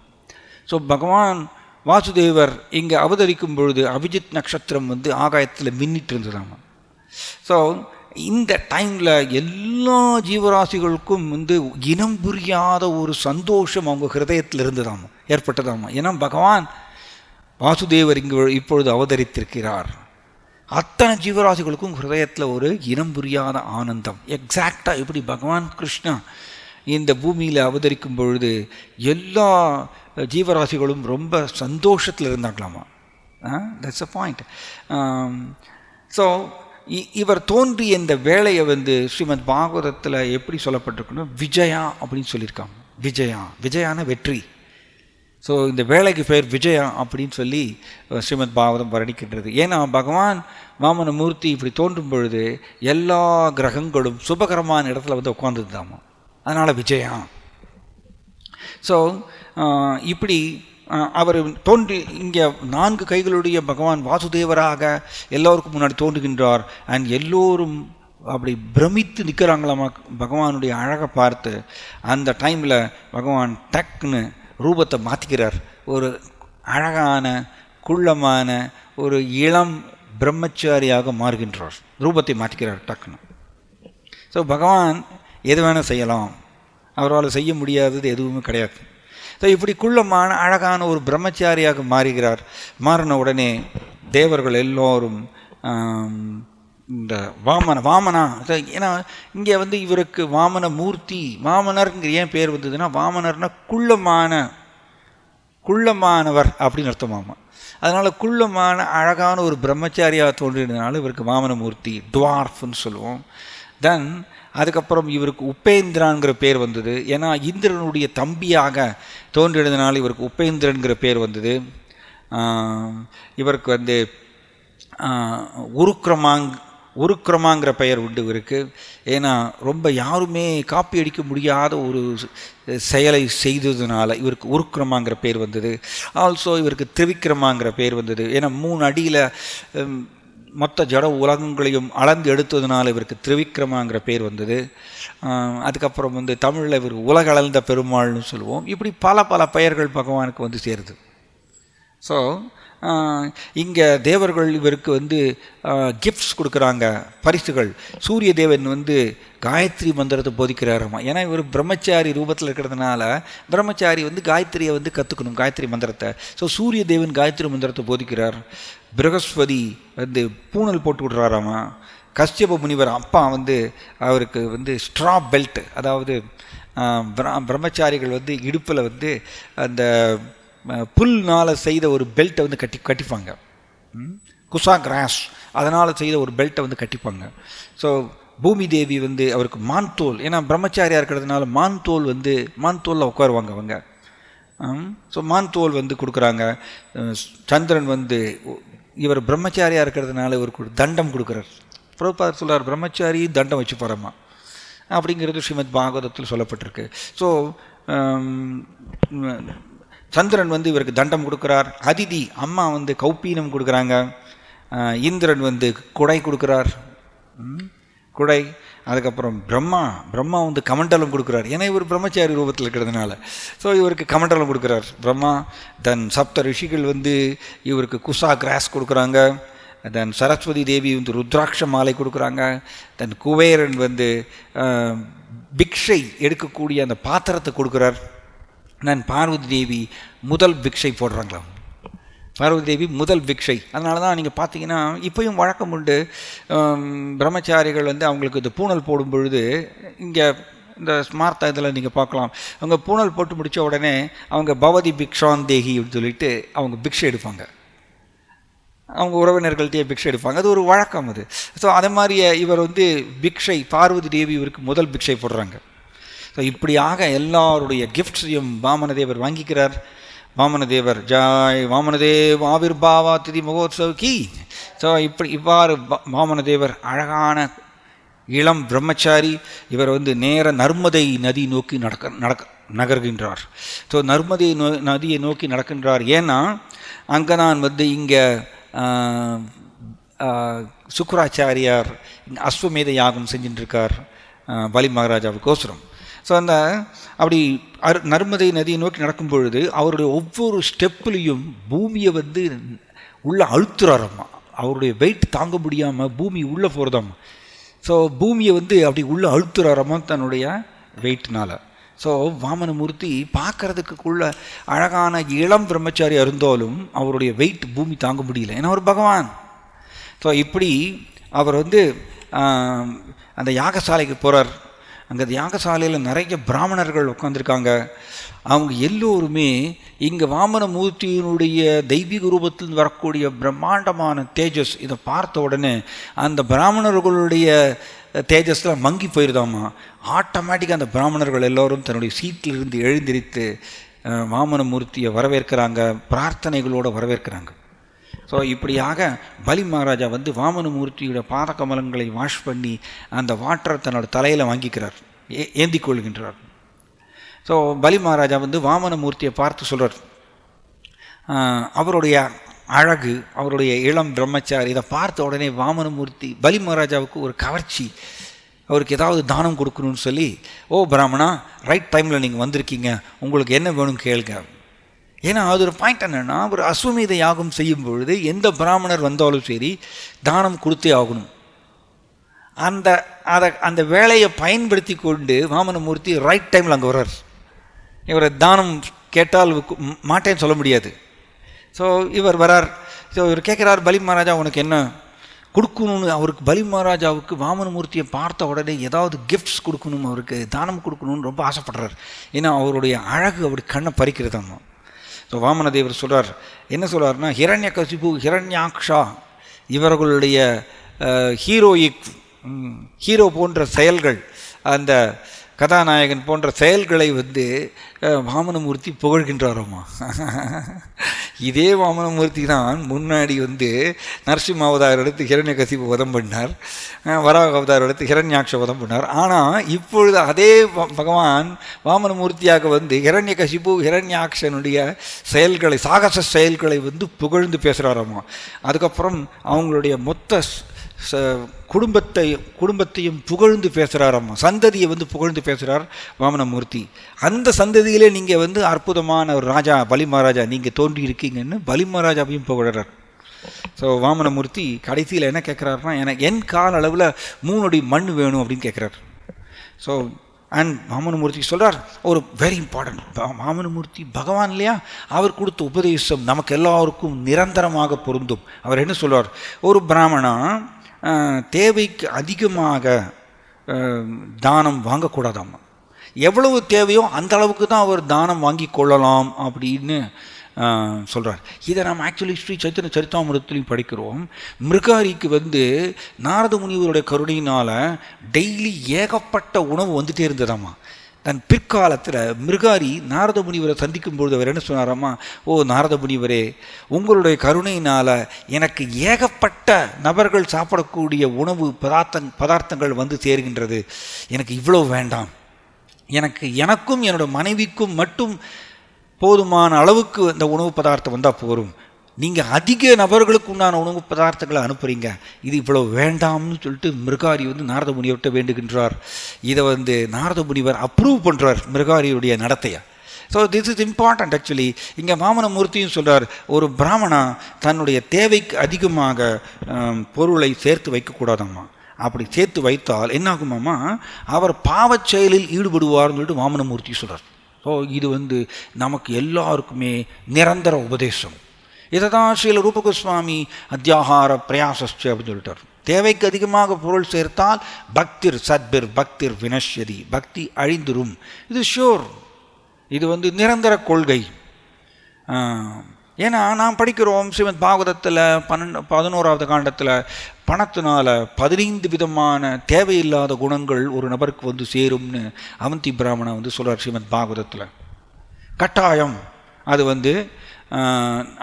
ஸோ பகவான் வாசுதேவர் இங்கே அவதரிக்கும் பொழுது அபிஜித் நட்சத்திரம் ஆகாயத்தில் மின்னிட்டு இருந்ததாமா. ஸோ இந்த டைமில் எல்லா ஜீவராசிகளுக்கும் இனம் புரியாத ஒரு சந்தோஷம் அவங்க ஹிருதயத்தில் இருந்ததாமா, ஏற்பட்டதாமா. ஏன்னா பகவான் வாசுதேவர் இங்கு இப்பொழுது அவதரித்திருக்கிறார். அத்தனை ஜீவராசிகளுக்கும் ஹிருதயத்தில் ஒரு இனம் புரியாத ஆனந்தம். எக்ஸாக்டாக எப்படி பகவான் கிருஷ்ணா இந்த பூமியில் அவதரிக்கும் பொழுது எல்லா ஜீவராசிகளும் ரொம்ப சந்தோஷத்தில் இருந்தாங்களாமா. That's a point. ஸோ இவர் தோன்றிய இந்த வேலையை ஸ்ரீமத் பாகவதத்தில் எப்படி சொல்லப்பட்டிருக்குன்னா விஜயா அப்படின்னு சொல்லியிருக்காங்க. விஜயான வெற்றி. ஸோ இந்த வேலைக்கு பேர் விஜயா அப்படின்னு சொல்லி ஸ்ரீமத் பாகவதம் வர்ணிக்கின்றது. ஏன்னா பகவான் வாமன மூர்த்தி இப்படி தோன்றும் பொழுது எல்லா கிரகங்களும் சுபகரமான இடத்துல உட்கார்ந்துருந்தாமா, அதனால் விஜயா. ஸோ இப்படி அவர் தோன்றி இங்கே 4 கைகளுடைய பகவான் வாசுதேவராக எல்லோருக்கும் முன்னாடி தோன்றுகின்றார். அண்ட் எல்லோரும் அப்படி பிரமித்து நிற்கிறாங்களாமா பகவானுடைய அழகை பார்த்து. அந்த டைமில் பகவான் டக்குன்னு ரூபத்தை மாற்றிக்கிறார். ஒரு அழகான குள்ளமான ஒரு இளம் பிரம்மச்சாரியாக மாறுகின்றார். ரூபத்தை மாற்றிக்கிறார் டக்குன்னு. ஸோ பகவான் எது வேணால் செய்யலாம், அவரால் செய்ய முடியாதது எதுவுமே கிடையாது. ஸோ இப்படி குள்ளமான அழகான ஒரு பிரம்மச்சாரியாக மாறுகிறார். மாறின உடனே தேவர்கள் எல்லோரும் இந்த வாமனா, ஏன்னா இங்கே இவருக்கு வாமன மூர்த்தி, வாமனர்ங்கிற ஏன் பேர் வந்ததுன்னா, வாமனர்னா குள்ளமானவர் அப்படின்னு அர்த்தமாமா. அதனால் குள்ளமான அழகான ஒரு பிரம்மச்சாரியாக தோன்றினதுனால இவருக்கு வாமனமூர்த்தி, டுவார்ஃப்னு சொல்லுவோம். தென் அதுக்கப்புறம் இவருக்கு உபேந்திரான்கிற பேர் வந்தது. ஏன்னா இந்திரனுடைய தம்பியாக தோன்றினதுனால இவருக்கு உபேந்திரன்கிற பேர் வந்தது. இவருக்கு உருக்கிரமாங்கிற பெயர் உண்டு இவருக்கு. ஏன்னா ரொம்ப யாருமே காப்பி அடிக்க முடியாத ஒரு செயலை செய்ததுனால இவருக்கு உருக்கிரமாங்கிற பேர் வந்தது. ஆல்சோ இவருக்கு திரிவிக்ரமாங்கிற பேர் வந்தது. ஏன்னா 3 அடியில் மொத்த ஜட உலகங்களையும் அளந்து எடுத்ததுனால இவருக்கு திரிவிக்ரமாங்கிற பேர் வந்தது. அதுக்கப்புறம் தமிழில் இவருக்கு உலகளந்த பெருமாள்னு சொல்லுவோம். இப்படி பல பெயர்கள் பகவானுக்கு சேருது. ஸோ இங்கே தேவர்கள் இவருக்கு கிஃப்ட்ஸ் கொடுக்குறாங்க, பரிசுகள். சூரிய தேவன் காயத்ரி மந்திரத்தை போதிக்கிறாராமா. ஏன்னா இவர் பிரம்மச்சாரி ரூபத்தில் இருக்கிறதுனால பிரம்மச்சாரி காயத்ரியை கற்றுக்கணும், காயத்ரி மந்திரத்தை. ஸோ சூரிய தேவன் காயத்ரி மந்திரத்தை போதிக்கிறார். பிரகஸ்பதி பூணல் போட்டு விடுறாராமா. கஷ்யப முனிவர் அப்பா அவருக்கு ஸ்ட்ரா பெல்ட், அதாவது பிரம்மச்சாரிகள் இடுப்பில் அந்த புல்னால் செய்த ஒரு பெல்ட்டை கட்டிப்பாங்க. குசா கிராஸ் அதனால் செய்த ஒரு பெல்ட்டை கட்டிப்பாங்க. ஸோ பூமி தேவி அவருக்கு மான்தோல், ஏன்னா பிரம்மச்சாரியாக இருக்கிறதுனால மான்தோலில் உட்காருவாங்க அவங்க. ஸோ மான்தோல் கொடுக்குறாங்க. சந்திரன் இவர் பிரம்மச்சாரியாக இருக்கிறதுனால இவருக்கு ஒரு தண்டம் கொடுக்குறார். பிரபுபாதர் சொல்கிறார், பிரம்மச்சாரி தண்டம் வச்சு போகிறோமா அப்படிங்கிறது ஸ்ரீமத் பாகவதத்தில் சொல்லப்பட்டிருக்கு. ஸோ சந்திரன் இவருக்கு தண்டம் கொடுக்குறார். அதிதி அம்மா கௌப்பீனம் கொடுக்குறாங்க. இந்திரன் குடை கொடுக்குறார், குடை. அதுக்கப்புறம் பிரம்மா கமண்டலம் கொடுக்குறார். ஏன்னா இவர் பிரம்மச்சாரி ரூபத்தில் இருக்கிறதுனால ஸோ இவருக்கு கமண்டலம் கொடுக்குறார் பிரம்மா. தென் சப்த ரிஷிகள் இவருக்கு குசா கிராஸ் கொடுக்குறாங்க. தென் சரஸ்வதி தேவி ருத்ராட்ச மாலை கொடுக்குறாங்க. தென் குபேரன் பிக்ஷை எடுக்கக்கூடிய அந்த பாத்திரத்தை கொடுக்குறார். நான் பார்வதி தேவி முதல் பிக்ஷை போடுறாங்களாம். பார்வதி தேவி முதல் பிக்ஷை. அதனால தான் நீங்கள் பார்த்தீங்கன்னா இப்போயும் வழக்கம் உண்டு. பிரம்மச்சாரிகள் அவங்களுக்கு இந்த பூணல் போடும் பொழுது இங்கே இந்த ஸ்மார்த்த இதில் நீங்கள் பார்க்கலாம், அவங்க பூணல் போட்டு முடித்த உடனே அவங்க பவதி பிக்ஷான் தேகி அப்படின்னு சொல்லிட்டு அவங்க பிக்ஷை எடுப்பாங்க. அவங்க உறவினர்கள்ட்டே பிக்ஷை எடுப்பாங்க. அது ஒரு வழக்கம் அது. ஸோ அதே மாதிரியே இவர் பிக்ஷை, பார்வதி தேவி இவருக்கு முதல் பிக்ஷை போடுறாங்க. ஸோ இப்படியாக எல்லாருடைய கிஃப்ட்ஸையும் வாமனதேவர் வாங்கிக்கிறார். வாமனதேவர் ஜாய் வாமனதேவ் ஆவிர்பாவா திதி மகோத்சவ் கி. ஸோ இவ்வாறு வாமனதேவர் அழகான இளம் பிரம்மச்சாரி. இவர் நேர நர்மதை நதி நோக்கி நகர்கின்றார். ஸோ நர்மதை நதியை நோக்கி நடக்கின்றார். ஏன்னா அங்கே நான் இங்கே சுக்கராச்சாரியார் அஸ்வமேத யாகம் செஞ்சுட்டுருக்கார் பலி மகாராஜாவுக்கோசரம். ஸோ அப்படி நர்மதை நதியை நோக்கி நடக்கும் பொழுது அவருடைய ஒவ்வொரு ஸ்டெப்புலேயும் பூமியை உள்ளே அழுத்துறாரம்மா. அவருடைய வெயிட் தாங்க முடியாமல் பூமி உள்ளே போகிறதாம்மா. ஸோ பூமியை அப்படி உள்ளே அழுத்துறாரம்மா தன்னுடைய வெயிட்னால். ஸோ வாமனமூர்த்தி பார்க்குறதுக்குள்ள அழகான இளம் பிரம்மச்சாரியாக இருந்தாலும் அவருடைய வெயிட் பூமி தாங்க முடியல, ஏன்னா அவர் பகவான். ஸோ இப்படி அவர் அந்த யாகசாலைக்கு போகிறார். அங்கே யாகசாலையில் நிறைய பிராமணர்கள் உட்காந்துருக்காங்க. அவங்க எல்லோருமே இங்கே வாமனமூர்த்தியினுடைய தெய்வீக ரூபத்தில் வரக்கூடிய பிரம்மாண்டமான தேஜஸ் இதை பார்த்த உடனே அந்த பிராமணர்களுடைய தேஜஸில் மங்கி போயிருதாமா. ஆட்டோமேட்டிக்காக அந்த பிராமணர்கள் எல்லோரும் தன்னுடைய சீட்டிலிருந்து எழுந்திரித்து வாமனமூர்த்தியை வரவேற்கிறாங்க, பிரார்த்தனைகளோடு வரவேற்கிறாங்க. ஸோ இப்படியாக பலி மகாராஜா வாமனமூர்த்தியோட பாத கமலங்களை வாஷ் பண்ணி அந்த வாட்டரை தன்னோட தலையில் வாங்கிக்கிறார், ஏந்தி கொள்கின்றார். ஸோ ஸோ பலி மகாராஜா வந்து வாமனமூர்த்தியை பார்த்து சொல்கிறார், அவருடைய அழகு, அவருடைய இளம் பிரம்மச்சாரி, இதை பார்த்த உடனே வாமனமூர்த்தி பலி மகாராஜாவுக்கு ஒரு கவர்ச்சி, அவருக்கு ஏதாவது தானம் கொடுக்கணும்னு சொல்லி, ஓ பிராமணா, ரைட் டைமில் நீங்கள் வந்திருக்கீங்க, உங்களுக்கு என்ன வேணும் கேளுங்க. ஏன்னா அது ஒரு பாயிண்ட் என்னென்னா, ஒரு அஸ்வமேத யாகம் செய்யும் பொழுது எந்த பிராமணர் வந்தாலும் சரி தானம் கொடுத்தே ஆகணும். அந்த வேலையை பயன்படுத்தி கொண்டு வாமனமூர்த்தி ரைட் டைமில் அங்கே வர்றார். இவரை தானம் கேட்டால் மாட்டேன்னு சொல்ல முடியாது. ஸோ இவர் வரார். ஸோ இவர் கேட்குறார், பலி மகாராஜா உனக்கு என்ன கொடுக்கணும்னு. அவருக்கு பலி மகாராஜாவுக்கு வாமனமூர்த்தியை பார்த்த உடனே ஏதாவது கிஃப்ட்ஸ் கொடுக்கணும், அவருக்கு தானம் கொடுக்கணும்னு ரொம்ப ஆசைப்படுறார். ஏன்னா அவருடைய அழகு அப்படி கண்ணை பறிக்கிறதாம்மா. ஸோ வாமனதேவர் சொல்கிறார், என்ன சொல்கிறார்னா, ஹிரண்யகசிபு, ஹிரண்யாக்ஷா இவர்களுடைய ஹீரோ போன்ற செயல்கள், அந்த கதாநாயகன் போன்ற செயல்களை வந்து வாமனமூர்த்தி புகழ்கின்றாரோமா. இதே வாமனமூர்த்தி தான் முன்னாடி வந்து நரசிம்ம அவதாரம் எடுத்து ஹிரண்யகசிபு வதம் பண்ணார், வராக அவதாரம் எடுத்து ஹிரண்யாக்ஷ வதம் பண்ணார். ஆனால் இப்பொழுது அதே பகவான் வாமனமூர்த்தியாக வந்து ஹிரண்யகசிபு ஹிரண்யாக்ஷனுடைய செயல்களை, சாகச செயல்களை வந்து புகழ்ந்து பேசுகிறாராமா. அதுக்கப்புறம் அவங்களுடைய மொத்த குடும்பத்தையும் புகழ்ந்து பேசுகிறாராம்மா. சந்ததியை வந்து புகழ்ந்து பேசுகிறார் வாமனமூர்த்தி. அந்த சந்ததியிலே நீங்கள் வந்து அற்புதமான ஒரு ராஜா பலி மகாராஜா நீங்கள் தோன்றி இருக்கீங்கன்னு பலி மகாராஜாவையும் புகழறார். ஸோ வாமனமூர்த்தி கடைசியில் என்ன கேட்குறாருன்னா, எனக்கு என் கால அளவில் 3 அடி மண் வேணும் அப்படின்னு கேட்குறார். ஸோ அண்ட் வாமனமூர்த்தி சொல்கிறார், ஒரு வெரி இம்பார்ட்டன்ட், வாமனமூர்த்தி பகவான் இல்லையா, அவர் கொடுத்த உபதேசம் நமக்கு எல்லாருக்கும் நிரந்தரமாக பொருந்தும். அவர் என்ன சொல்வார், ஒரு பிராமணா தேவைக்கு அதிகமாக தானம் வாங்கக்கூடாதாம்மா. எவ்வளவு தேவையோ அந்த அளவுக்கு தான் அவர் தானம் வாங்கி கொள்ளலாம் அப்படின்னு சொல்கிறார். இதை நம்ம ஆக்சுவலி ஸ்ரீ சைத்தன்ய சரித்தாமிரத்துலையும் படிக்கிறோம். மிருகாரிக்கு வந்து நாரத முனிவருடைய கருணையினால் டெய்லி ஏகப்பட்ட உணவு வந்துகிட்டே இருந்ததாம்மா. தன் பிற்காலத்தில் மிருகாரி நாரத முனிவரை சந்திக்கும் பொழுது அவர் என்ன சொன்னாராம்மா, ஓ நாரத முனிவரே, உங்களுடைய கருணையினால் எனக்கு ஏகப்பட்ட நபர்கள் சாப்பிடக்கூடிய உணவு பதார்த்தங்கள் வந்து சேருகின்றது. எனக்கு இவ்வளோ வேண்டாம், எனக்கும் என்னோட மனைவிக்கும் மட்டும் போதுமான அளவுக்கு இந்த உணவு பதார்த்தம் வந்தால் போகும். நீங்கள் அதிக நபர்களுக்கு உண்டான உணவு பதார்த்தங்களை அனுப்புகிறீங்க, இது இவ்வளோ வேண்டாம்னு சொல்லிட்டு மிருகாரி வந்து நாரத முனிவர்கிட்ட வேண்டுகின்றார். இதை வந்து நாரத முனிவர் அப்ரூவ் பண்ணுறார் மிருகாரியுடைய நடத்தையை. So this is important actually. இங்கே வாமனமூர்த்தியும் சொல்கிறார், ஒரு பிராமணா தன்னுடைய தேவைக்கு அதிகமாக பொருளை சேர்த்து வைக்கக்கூடாதாம்மா. அப்படி சேர்த்து வைத்தால் என்னாகுமாம்மா, அவர் பாவச் செயலில் ஈடுபடுவார்னு சொல்லிட்டு வாமனமூர்த்தி சொல்கிறார். ஸோ இது வந்து நமக்கு எல்லாருக்குமே நிரந்தர உபதேசம். இதை தான் ஸ்ரீல ரூபகோஸ்வாமி அத்தியாகார பிரயாசஸ்சு அப்படின்னு சொல்லிட்டார். தேவைக்கு அதிகமாக பொருள் சேர்த்தால் பக்திர் சத்பிர் பக்திர் வினஷ்யதி, பக்தி அழிந்துரும். இது ஷோர், இது வந்து நிரந்தர கொள்கை. ஏன்னா நாம் படிக்கிறோம் ஸ்ரீமத் பாகவதத்தில் 11வது காண்டத்தில் பணத்தினால 15 விதமான தேவையில்லாத குணங்கள் ஒரு நபருக்கு வந்து சேரும்னு அவந்தி பிராமணா வந்து சொல்கிறார் ஸ்ரீமத் பாகவதத்தில். கட்டாயம் அது வந்து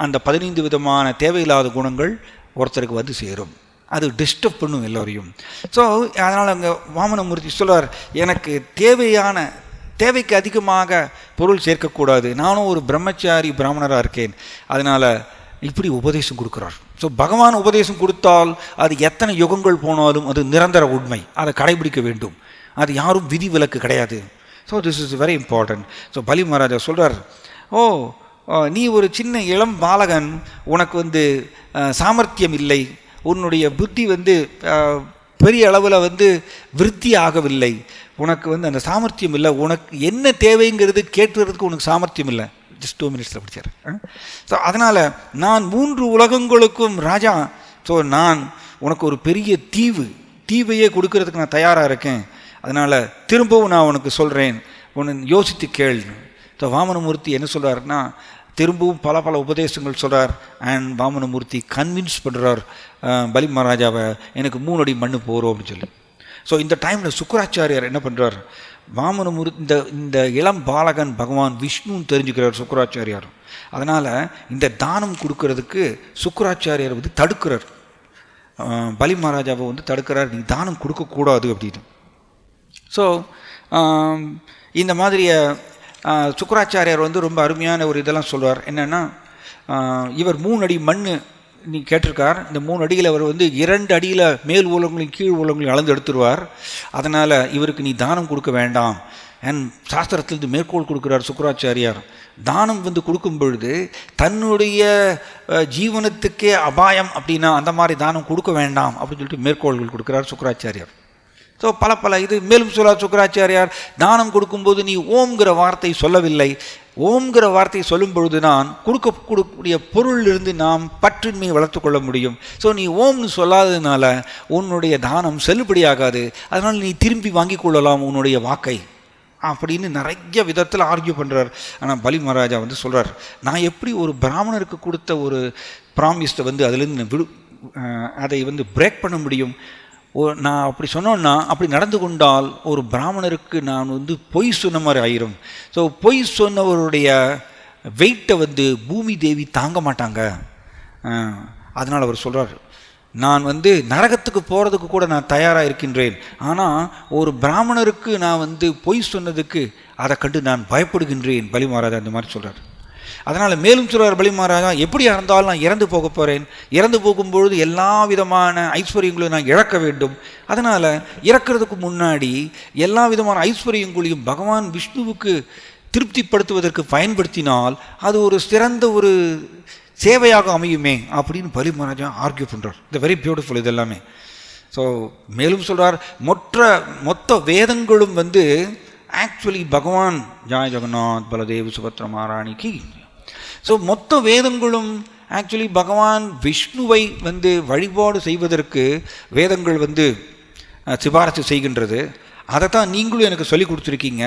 அந்த 15 விதமான தேவையில்லாத குணங்கள் ஒருத்தருக்கு வந்து சேரும், அது டிஸ்டர்ப் பண்ணும் எல்லோரையும். ஸோ அதனால் அங்கே வாமனமூர்த்தி சொல்வார், எனக்கு தேவைக்கு அதிகமாக பொருள் சேர்க்கக்கூடாது, நானும் ஒரு பிரம்மச்சாரி பிராமணராக இருக்கேன், அதனால் இப்படி உபதேசம் கொடுக்குறார். ஸோ பகவான் உபதேசம் கொடுத்தால் அது எத்தனை யுகங்கள் போனாலும் அது நிரந்தர உண்மை, அதை கடைபிடிக்க வேண்டும், அது யாரும் விதி விலக்கு கிடையாது. So this is very important. So பலி மகாராஜா சொல்கிறார், ஓ நீ ஒரு சின்ன இளம் பாலகன், உனக்கு வந்து சாமர்த்தியம் இல்லை, உன்னுடைய புத்தி வந்து பெரிய அளவில் வந்து விருத்தி ஆகவில்லை, உனக்கு வந்து அந்த சாமர்த்தியம் இல்லை, உனக்கு என்ன தேவைங்கிறது கேட்கறதுக்கு உனக்கு சாமர்த்தியம் இல்லை. ஜஸ்ட் 2 மினிட்ஸில் படித்தார். ஸோ அதனால் நான் 3 உலகங்களுக்கும் ராஜா, ஸோ நான் உனக்கு ஒரு பெரிய தீவையே கொடுக்கறதுக்கு நான் தயாராக இருக்கேன், அதனால் திரும்பவும் நான் உனக்கு சொல்கிறேன், உன்னை யோசித்து கேள். ஸோ வாமனமூர்த்தி என்ன சொல்கிறாருன்னா, திரும்பவும் பல உபதேசங்கள் சொல்கிறார். அண்ட் வாமனமூர்த்தி கன்வின்ஸ் பண்ணுறார் பலி மகாராஜாவை, எனக்கு 3 அடி மண் போகிறோம் அப்படின்னு சொல்லி. ஸோ இந்த டைமில் சுக்கராச்சாரியார் என்ன பண்ணுறார், வாமனமூர்த்தி இந்த இளம் பாலகன் பகவான் விஷ்ணுன்னு தெரிஞ்சுக்கிறார் சுக்கராச்சாரியார். அதனால் இந்த தானம் கொடுக்கறதுக்கு சுக்கராச்சாரியார் வந்து தடுக்கிறார், பலி மகாராஜாவை வந்து தடுக்கிறார், நீ தானம் கொடுக்கக்கூடாது அப்படின்னு. ஸோ இந்த மாதிரிய சுக்கராச்சாரியார் வந்து ரொம்ப அருமையான ஒரு இதெல்லாம் சொல்வார். என்னென்னா, இவர் 3 அடி மண் நீ கேட்டிருக்கார். இந்த 3 அடியில் அவர் வந்து 2 அடியில் மேல் உலகங்களையும் கீழ் உலகங்களையும் அளந்து எடுத்துருவார். அதனால் இவருக்கு நீ தானம் கொடுக்க வேண்டாம். சாஸ்திரத்திலிருந்து மேற்கோள் கொடுக்குறார் சுக்கராச்சாரியார். தானம் வந்து கொடுக்கும் பொழுது தன்னுடைய ஜீவனத்துக்கே அபாயம் அப்படின்னா அந்த மாதிரி தானம் கொடுக்க வேண்டாம் அப்படின்னு சொல்லிட்டு மேற்கோள்கள் கொடுக்குறார் சுக்கராச்சாரியார். ஸோ பல இது மேலும் சொல்லார் சுக்கராச்சாரியார், தானம் கொடுக்கும்போது நீ ஓம்ங்கிற வார்த்தை சொல்லவில்லை. ஓம்ங்கிற வார்த்தையை சொல்லும் பொழுது நான் கொடுக்கக்கூடிய பொருளிலிருந்து நாம் பற்றின்மையை வளர்த்து கொள்ள முடியும். ஸோ நீ ஓம்னு சொல்லாததுனால உன்னுடைய தானம் செல்லுபடியாகாது. அதனால் நீ திரும்பி வாங்கி கொள்ளலாம் உன்னுடைய வாக்கை அப்படின்னு நிறைய விதத்தில் ஆர்கியூ பண்ணுறார். ஆனால் பலி மகாராஜா வந்து சொல்கிறார், நான் எப்படி ஒரு பிராமணருக்கு கொடுத்த ஒரு ப்ராமிஸை வந்து அதிலிருந்து அதை வந்து பிரேக் பண்ண முடியும்? நான் அப்படி சொன்னோன்னா, அப்படி நடந்து கொண்டால் ஒரு பிராமணருக்கு நான் வந்து பொய் சொன்ன மாதிரி ஆயிரும். ஸோ பொய் சொன்னவருடைய வெயிட்டை வந்து பூமி தேவி தாங்க மாட்டாங்க. அதனால் அவர் சொல்கிறார், நான் வந்து நரகத்துக்கு போகிறதுக்கு கூட நான் தயாராக இருக்கின்றேன். ஆனால் ஒரு பிராமணருக்கு நான் வந்து பொய் சொன்னதுக்கு அதை கண்டு நான் பயப்படுகின்றேன். பலி மகாராஜா அந்த மாதிரி சொல்கிறார். அதனால் மேலும் சொல்கிறார் பலி மகாராஜா, எப்படியா இருந்தாலும் நான் இறந்து போக போகிறேன். இறந்து போகும்பொழுது எல்லா விதமான ஐஸ்வர்யங்களையும் நான் இழக்க வேண்டும். அதனால் இறக்கிறதுக்கு முன்னாடி எல்லா விதமான ஐஸ்வர்யங்களையும் பகவான் விஷ்ணுவுக்கு திருப்திப்படுத்துவதற்கு பயன்படுத்தினால் அது ஒரு சிறந்த ஒரு சேவையாக அமையுமே அப்படின்னு பலி மகாராஜா ஆர்கியூ பண்ணுறார். இந்த வெரி பியூட்டிஃபுல் இது எல்லாமே. ஸோ மேலும் சொல்கிறார், மொத்த வேதங்களும் வந்து ஆக்சுவலி பகவான் ஜாய் ஜெகநாத் பலதேவ் சுபத்ரா மகாராணிக்கு. ஸோ மொத்த வேதங்களும் ஆக்சுவலி பகவான் விஷ்ணுவை வந்து வழிபாடு செய்வதற்கு வேதங்கள் வந்து சிபாரசு செய்கின்றது. அதை தான் நீங்களும் எனக்கு சொல்லி கொடுத்துருக்கீங்க.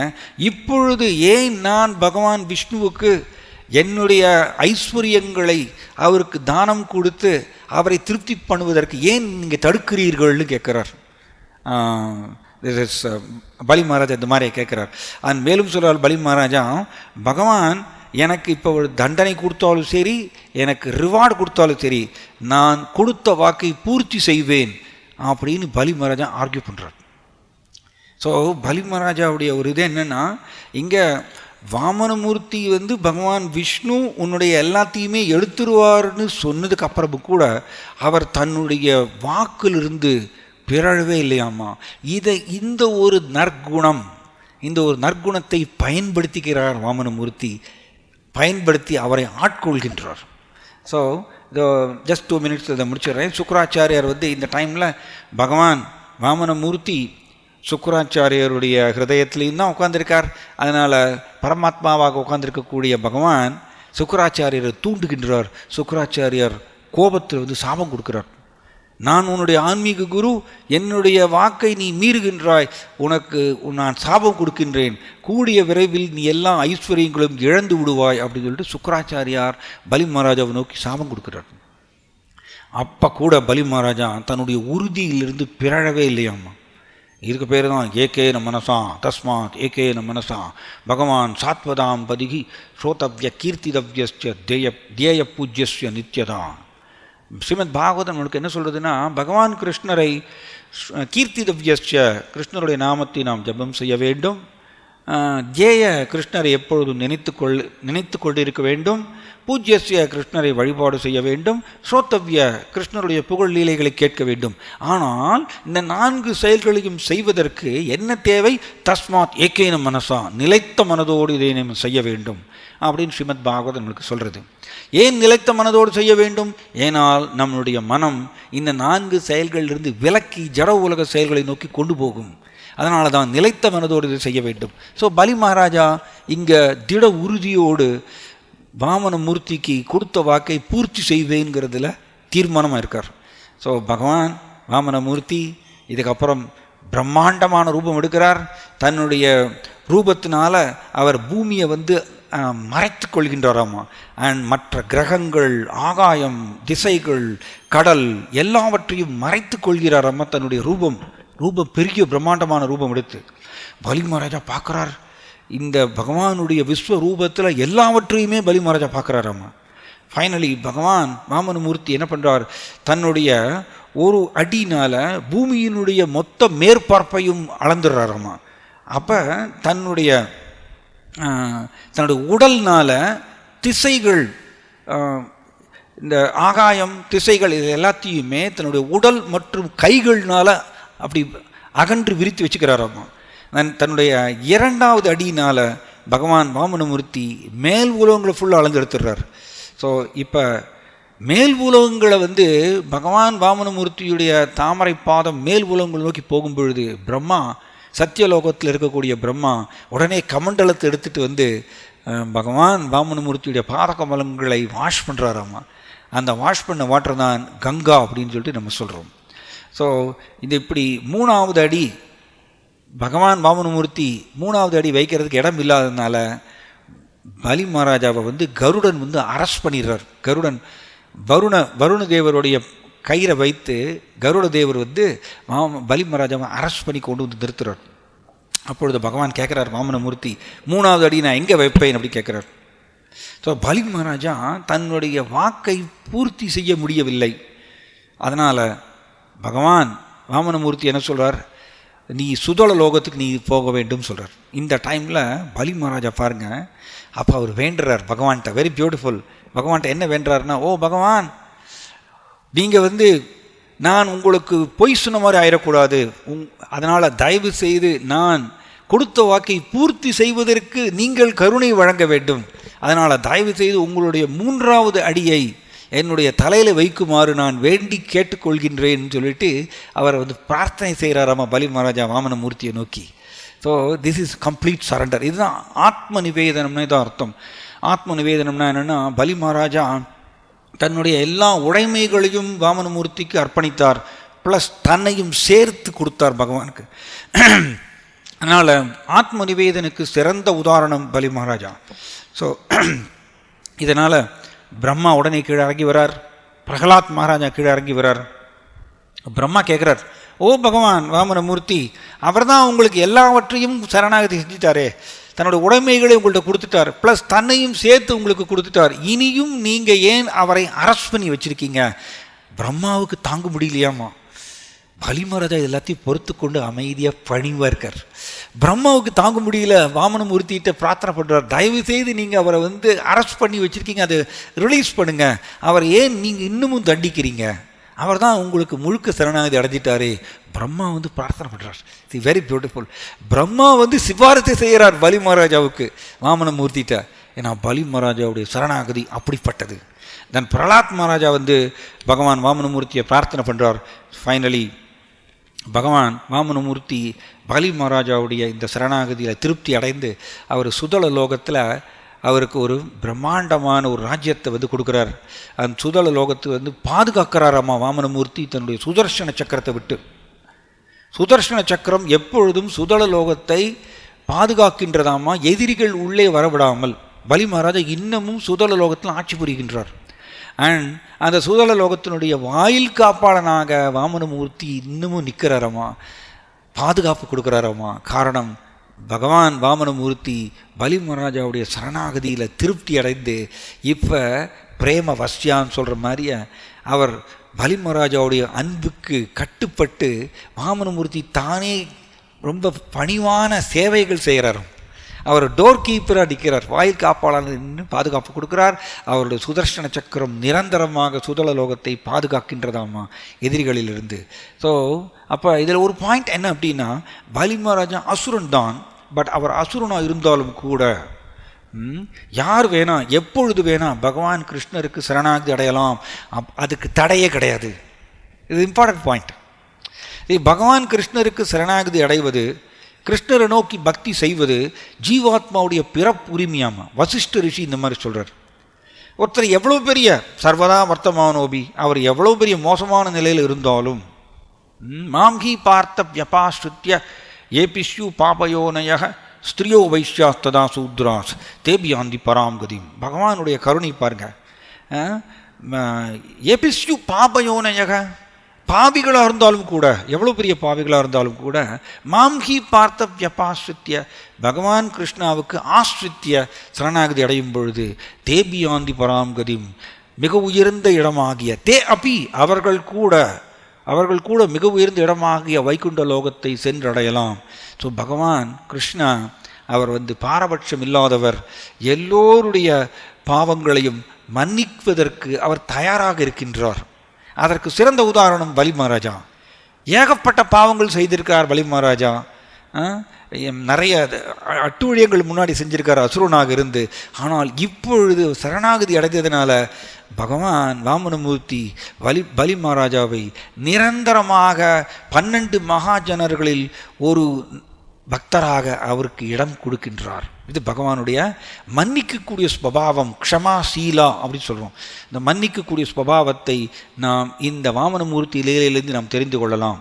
இப்பொழுது ஏன் நான் பகவான் விஷ்ணுவுக்கு என்னுடைய ஐஸ்வர்யங்களை அவருக்கு தானம் கொடுத்து அவரை திருப்தி பண்ணுவதற்கு ஏன் நீங்கள் தடுக்கிறீர்கள்னு கேட்குறார். பலி மகாராஜா இந்த மாதிரி கேட்குறார். மேலும் சொல்கிறார் பலி மகாராஜா, பகவான் எனக்கு இப்போ ஒரு தண்டனை கொடுத்தாலும் சரி, எனக்கு ரிவார்டு கொடுத்தாலும் சரி, நான் கொடுத்த வாக்கை பூர்த்தி செய்வேன் அப்படின்னு பலி மகாராஜா ஆர்கியூ பண்ணுறார். ஸோ பலி மகாராஜாவுடைய ஒரு இது என்னென்னா, இங்கே வாமனமூர்த்தி வந்து பகவான் விஷ்ணு உன்னுடைய எல்லாத்தையுமே எடுத்துருவார்னு சொன்னதுக்கு அப்புறமும் கூட அவர் தன்னுடைய வாக்கிலிருந்து பிறழவே இல்லையாமா. இந்த ஒரு நற்குணத்தை பயன்படுத்திக்கிறார் வாமனமூர்த்தி, பயன்படுத்தி அவரை ஆட்கொள்கின்றார். ஸோ ஜஸ்ட் 2 minutes இதை முடிச்சிடுறேன். சுக்கராச்சாரியார் வந்து இந்த டைமில் பகவான் வாமனமூர்த்தி சுக்கராச்சாரியருடைய ஹிருதயத்திலையும் தான் உட்கார்ந்துருக்கார். அதனால் பரமாத்மாவாக உட்கார்ந்துருக்கக்கூடிய பகவான் சுக்கராச்சாரியரை தூண்டுகின்றார். சுக்கராச்சாரியார் கோபத்தில் வந்து சாபம் கொடுக்கிறார். நான் உன்னுடைய ஆன்மீக குரு, என்னுடைய வாக்கை நீ மீறுகின்றாய், உனக்கு நான் சாபம் கொடுக்கின்றேன், கூடிய விரைவில் நீ எல்லா ஐஸ்வர்யங்களும் இழந்து விடுவாய் அப்படின்னு சொல்லிட்டு சுக்கராச்சாரியார் பலி மகாராஜாவை நோக்கி சாபம் கொடுக்கிறார். அப்போ கூட பலி மகாராஜா தன்னுடைய உறுதியிலிருந்து பிறழவே இல்லையாம்மா. இதுக்கு பேர் தான் ஏகேன மனசா தஸ்மாத் ஏகேன மனசா பகவான் சாத்வதாம் பதிகி ஸ்ரோதவ்ய கீர்த்திதவ்யஸ்ய தேய பூஜ்யஸ்ய நித்யதான். ஸ்ரீமத் பாகவதம் நம்மளுக்கு என்ன சொல்கிறதுன்னா, பகவான் கிருஷ்ணரை கீர்த்திதவ்யஸ்ய, கிருஷ்ணருடைய நாமத்தை நாம் ஜபம் செய்ய வேண்டும். தேய, கிருஷ்ணரை எப்பொழுதும் நினைத்து கொண்டிருக்க வேண்டும். பூஜ்யஸ்ய, கிருஷ்ணரை வழிபாடு செய்ய வேண்டும். ஸ்ரோத்தவ்ய, கிருஷ்ணருடைய புகழ் லீலைகளை கேட்க வேண்டும். ஆனால் இந்த 4 செயல்களையும் செய்வதற்கு என்ன தேவை? தஸ்மாத் ஏகேன மனசா, நிலைத்த மனதோடு இதை நம்ம செய்ய வேண்டும் அப்படின்னு ஸ்ரீமத் பாகவதம் நம்மளுக்கு சொல்கிறது. ஏன் நிலைத்த மனதோடு செய்ய வேண்டும்? ஏனால் நம்மளுடைய மனம் இந்த 4 செயல்களிலிருந்து விலக்கி ஜட உலக செயல்களை நோக்கி கொண்டு போகும். அதனால தான் நிலைத்த மனதோடு இதை செய்ய வேண்டும். ஸோ பலி மகாராஜா இங்கே திட உறுதியோடு வாமனமூர்த்திக்கு கொடுத்த வாக்கை பூர்த்தி செய்வேங்கிறதுல தீர்மானமாக இருக்கார். ஸோ பகவான் வாமனமூர்த்தி இதுக்கப்புறம் பிரம்மாண்டமான ரூபம் எடுக்கிறார். தன்னுடைய ரூபத்தினால அவர் பூமியை வந்து மறைத்து கொள்கின்றாராமா. அண்ட் மற்ற கிரகங்கள், ஆகாயம், திசைகள், கடல் எல்லாவற்றையும் மறைத்து கொள்கிறாராமா தன்னுடைய ரூபம் பெரிய பிரம்மாண்டமான ரூபம் எடுத்து. பலி மகாராஜா பார்க்குறார், இந்த பகவானுடைய விஸ்வரூபத்தில் எல்லாவற்றையுமே பலி மகாராஜா பார்க்குறாராமா. ஃபைனலி பகவான் வாமனமூர்த்தி என்ன பண்ணுறார், தன்னுடைய ஒரு அடினால் பூமியினுடைய மொத்த மேற்பரப்பையும் அளந்துடுறாராமா. அப்போ தன்னுடைய தன்னுடைய உடல்னால் திசைகள், இந்த ஆகாயம் திசைகள் இது எல்லாத்தையுமே தன்னுடைய உடல் மற்றும் கைகள்னால் அப்படி அகன்று விரித்து வச்சுக்கிறாராமா. தன்னுடைய 2வது அடியினால் பகவான் வாமனமூர்த்தி மேல் உலகங்களை ஃபுல்லாக அளந்து எடுத்துடுறார். ஸோ இப்போ மேல் உலகங்களை வந்து பகவான் வாமனமூர்த்தியுடைய தாமரை பாதம் மேல் உலகங்கள் நோக்கி போகும் பொழுது பிரம்மா, சத்தியலோகத்தில் இருக்கக்கூடிய பிரம்மா உடனே கமண்டலத்தை எடுத்துகிட்டு வந்து பகவான் வாமனமூர்த்தியுடைய பாதகமலங்களை வாஷ் பண்ணுறாராமா. அந்த வாஷ் பண்ண வாட்டர் தான் கங்கா அப்படின்னு சொல்லிட்டு நம்ம சொல்கிறோம். ஸோ இது இப்படி 3வது அடி பகவான் வாமனமூர்த்தி 3வது அடி வைக்கிறதுக்கு இடம் இல்லாததுனால பலி மகாராஜாவை வந்து கருடன் வந்து அரெஸ்ட் பண்ணிடுறார். கருடன் வருண தேவருடைய கயிறை வைத்து கருட தேவர் வந்து பலி மகாராஜாவை அரெஸ்ட் பண்ணி கொண்டு வந்து நிறுத்துறார். அப்பொழுது பகவான் கேட்குறார் வாமனமூர்த்தி, 3வது அடி நான் எங்கே வைப்பேன் அப்படி கேட்குறார். ஸோ பலி மகாராஜா தன்னுடைய வாக்கை பூர்த்தி செய்ய முடியவில்லை. அதனால் பகவான் வாமனமூர்த்தி என்ன சொல்கிறார், நீ சுதல லோகத்துக்கு நீ போக வேண்டும் சொல்கிறார். இந்த டைமில் பலி மகாராஜா பாருங்கள், அப்போ அவர் வேண்டுறார் பகவான்கிட்ட. Very beautiful. பகவான்கிட்ட என்ன வேண்டுறாருன்னா, ஓ பகவான், நீங்கள் வந்து நான் உங்களுக்கு பொய் சொன்ன மாதிரி ஆயிடக்கூடாது, அதனால் தயவு செய்து நான் கொடுத்த வாக்கை பூர்த்தி செய்வதற்கு நீங்கள் கருணை வழங்க வேண்டும். அதனால் தயவு செய்து உங்களுடைய 3வது அடியை என்னுடைய தலையில் வைக்குமாறு நான் வேண்டி கேட்டுக்கொள்கின்றேன்னு சொல்லிட்டு அவரை வந்து பிரார்த்தனை செய்கிறாராமா பலி மகாராஜா வாமனமூர்த்தியை நோக்கி. So this is complete surrender. இதுதான் ஆத்ம நிவேதனம்னு இதான் அர்த்தம். ஆத்ம நிவேதனம்னா என்னென்னா, பலி மகாராஜா தன்னுடைய எல்லா உடைமைகளையும் வாமனமூர்த்திக்கு அர்ப்பணித்தார், ப்ளஸ் தன்னையும் சேர்த்து கொடுத்தார் பகவானுக்கு. அதனால் ஆத்ம நிவேதனுக்கு சிறந்த உதாரணம் பலி மகாராஜா. ஸோ இதனால் பிரம்மா உடனே கீழே இறங்கி வரார், பிரகலாத் மகாராஜா கீழே இறங்கி வரார். பிரம்மா கேட்குறார், ஓ பகவான் வாமனமூர்த்தி, அவர் தான் உங்களுக்கு எல்லாவற்றையும் சரணாகதி செஞ்சுட்டாரே, தன்னுடைய உடைமைகளை உங்கள்கிட்ட கொடுத்துட்டார், ப்ளஸ் தன்னையும் சேர்த்து உங்களுக்கு கொடுத்துட்டார், இனியும் நீங்கள் ஏன் அவரை அரெஸ்ட் பண்ணி வச்சுருக்கீங்க? பிரம்மாவுக்கு தாங்க முடியலையாமா. பலி மகாராஜா எல்லாத்தையும் பொறுத்து கொண்டு அமைதியாக பணிவாக இருக்கார். பிரம்மாவுக்கு தாங்க முடியல, வாமனமூர்த்திகிட்ட பிரார்த்தனை பண்ணுறார், தயவு செய்து நீங்கள் அவரை வந்து அரெஸ்ட் பண்ணி வச்சுருக்கீங்க, அதை ரிலீஸ் பண்ணுங்கள், அவர் ஏன் நீங்கள் இன்னமும் தண்டிக்கிறீங்க? அவர் தான் உங்களுக்கு முழுக்க சரணாகதி அடைஞ்சிட்டாரே. பிரம்மா வந்து பிரார்த்தனை பண்ணுறார். The very beautiful. பிரம்மா வந்து சிபாரிசை செய்கிறார் பலி மகாராஜாவுக்கு வாமனமூர்த்திகிட்ட. ஏன்னா பலி மகாராஜாவுடைய சரணாகதி அப்படிப்பட்டது. தென் பிரகலாத் மகாராஜா வந்து பகவான் வாமனமூர்த்தியை பிரார்த்தனை பண்ணுறார். ஃபைனலி பகவான் வாமனமூர்த்தி பலி மகாராஜாவுடைய இந்த சரணாகதியில் திருப்தி அடைந்து அவர் சுதல லோகத்தில் அவருக்கு ஒரு பிரம்மாண்டமான ஒரு ராஜ்யத்தை வந்து கொடுக்குறார். அந்த சுதல லோகத்தை வந்து பாதுகாக்கிறாராமா வாமனமூர்த்தி தன்னுடைய சுதர்சன சக்கரத்தை விட்டு. சுதர்சன சக்கரம் எப்பொழுதும் சுதல லோகத்தை பாதுகாக்கின்றதாமா, எதிரிகள் உள்ளே வரவிடாமல். பலி மகாராஜா இன்னமும் சுதல லோகத்தில் ஆட்சி புரிகின்றார். அண்ட் அந்த சுதல லோகத்தினுடைய வாயில் காப்பாளனாக வாமனமூர்த்தி இன்னமும் நிற்கிறாராமா, பாதுகாப்பு கொடுக்குறாராமா. காரணம், பகவான் வாமனமூர்த்தி பலி மகாராஜாவுடைய சரணாகதியில் திருப்தி அடைந்து இப்போ பிரேம வஸ்யான்னு சொல்கிற மாதிரியே அவர் பலி மகாராஜாவுடைய அன்புக்கு கட்டுப்பட்டு வாமனமூர்த்தி தானே ரொம்ப பணிவான சேவைகள் செய்கிறார். அவர் டோர் கீப்பராக நிற்கிறார், வாயில் காப்பாளர் நின்று பாதுகாப்பு கொடுக்குறார். அவருடைய சுதர்சன சக்கரம் நிரந்தரமாக சுதல லோகத்தை பாதுகாக்கின்றதாமா எதிரிகளிலிருந்து. ஸோ அப்போ இதில் ஒரு பாயிண்ட் என்ன அப்படின்னா, பலி மகாராஜா அசுரன் தான், பட் அவர் அசுரனாக இருந்தாலும் கூட யார் வேணா எப்பொழுது வேணா பகவான் கிருஷ்ணருக்கு சரணாகதி அடையலாம், அதுக்கு தடையே கிடையாது. இது இம்பார்ட்டன்ட் பாயிண்ட். பகவான் கிருஷ்ணருக்கு சரணாகதி அடைவது, கிருஷ்ணரை நோக்கி பக்தி செய்வது ஜீவாத்மாவுடைய பிறப்பு உரிமையாமா. வசிஷ்ட ரிஷி இந்த மாதிரி சொல்கிறார். ஒருத்தர் எவ்வளோ பெரிய சர்வதா வர்த்தமானோபி, அவர் எவ்வளோ பெரிய மோசமான நிலையில் இருந்தாலும், மாம்ஹி பார்த்த வியபாஸ்ருத்திய ஏபிஷ்யு பாபயோனய ஸ்திரியோ வைஷ்யாஸ்ததா சூத்ராஸ் தேபியாந்தி பராம்கதிம். பகவானுடைய கருணை பாருங்க. ஏபிஷ்யு பாபயோனயக, பாவிகளாக இருந்தாலும் கூட, எவ்வளோ பெரிய பாவிகளாக இருந்தாலும் கூட, மாம்ஹி பார்த்த வியபாஸ்ருத்திய, பகவான் கிருஷ்ணாவுக்கு ஆஸ்ரித்திய சரணாகதி அடையும் பொழுது தேபியாந்தி பராம்கதிம், மிக உயர்ந்த இடமாகிய தே அப்பி, அவர்கள் கூட மிக உயர்ந்த இடமாகிய வைகுண்ட லோகத்தை சென்றடையலாம். ஸோ பகவான் கிருஷ்ணா அவர் பாரபட்சம் இல்லாதவர், எல்லோருடைய பாவங்களையும் மன்னிப்பதற்கு அவர் தயாராக இருக்கின்றார். அதற்கு சிறந்த உதாரணம் பலி மகாராஜா. ஏகப்பட்ட பாவங்கள் செய்திருக்கார் பலி மகாராஜா. நிறைய அட்டூழியங்கள் முன்னாடி செஞ்சிருக்கார் அசுரனாக இருந்து. ஆனால் இப்பொழுது சரணாகதி அடைந்ததுனால பகவான் வாமனமூர்த்தி பலி மகாராஜாவை நிரந்தரமாக 12 மகாஜனர்களில் ஒரு பக்தராக அவருக்கு இடம் கொடுக்கின்றார். இது பகவானுடைய மன்னிக்கக்கூடிய ஸ்வபாவம், க்ஷமாசீலா அப்படின்னு சொல்கிறோம். இந்த மன்னிக்கக்கூடிய ஸ்வபாவத்தை நாம் இந்த வாமனமூர்த்தி லீலையிலிருந்து நாம் தெரிந்து கொள்ளலாம்.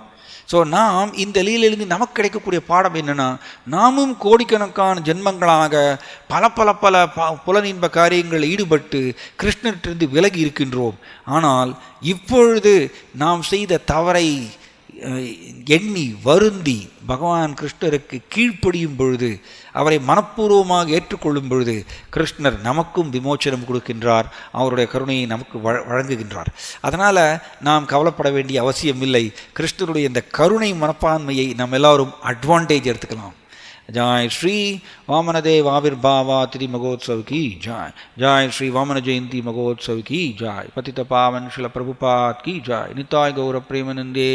ஸோ நாம் இந்த லீலையிலிருந்து நமக்கு கிடைக்கக்கூடிய பாடம் என்னென்னா, நாமும் கோடிக்கணக்கான ஜென்மங்களாக பல புலனின்ப காரியங்களில் ஈடுபட்டு கிருஷ்ணர்கிட்டருந்து விலகி இருக்கின்றோம். ஆனால் இப்பொழுது நாம் செய்த தவறை எண்ணி வருந்தி பகவான் கிருஷ்ணருக்கு கீழ்ப்படியும் பொழுது, அவரை மனப்பூர்வமாக ஏற்றுக்கொள்ளும் பொழுது கிருஷ்ணர் நமக்கும் விமோச்சனம் கொடுக்கின்றார், அவருடைய கருணையை நமக்கு வழங்குகின்றார். அதனால் நாம் கவலைப்பட வேண்டிய அவசியம் இல்லை. கிருஷ்ணருடைய இந்த கருணை மனப்பான்மையை நாம் எல்லாரும் அட்வான்டேஜ் எடுத்துக்கலாம். जय श्री वामनदेव आविर्भावा तिथि महोत्सव की जय. जय श्री वामन जयंती महोत्सव की जय. पतित पावन श्रील प्रभुपाद की जय. निताय गौर प्रेमानंदे.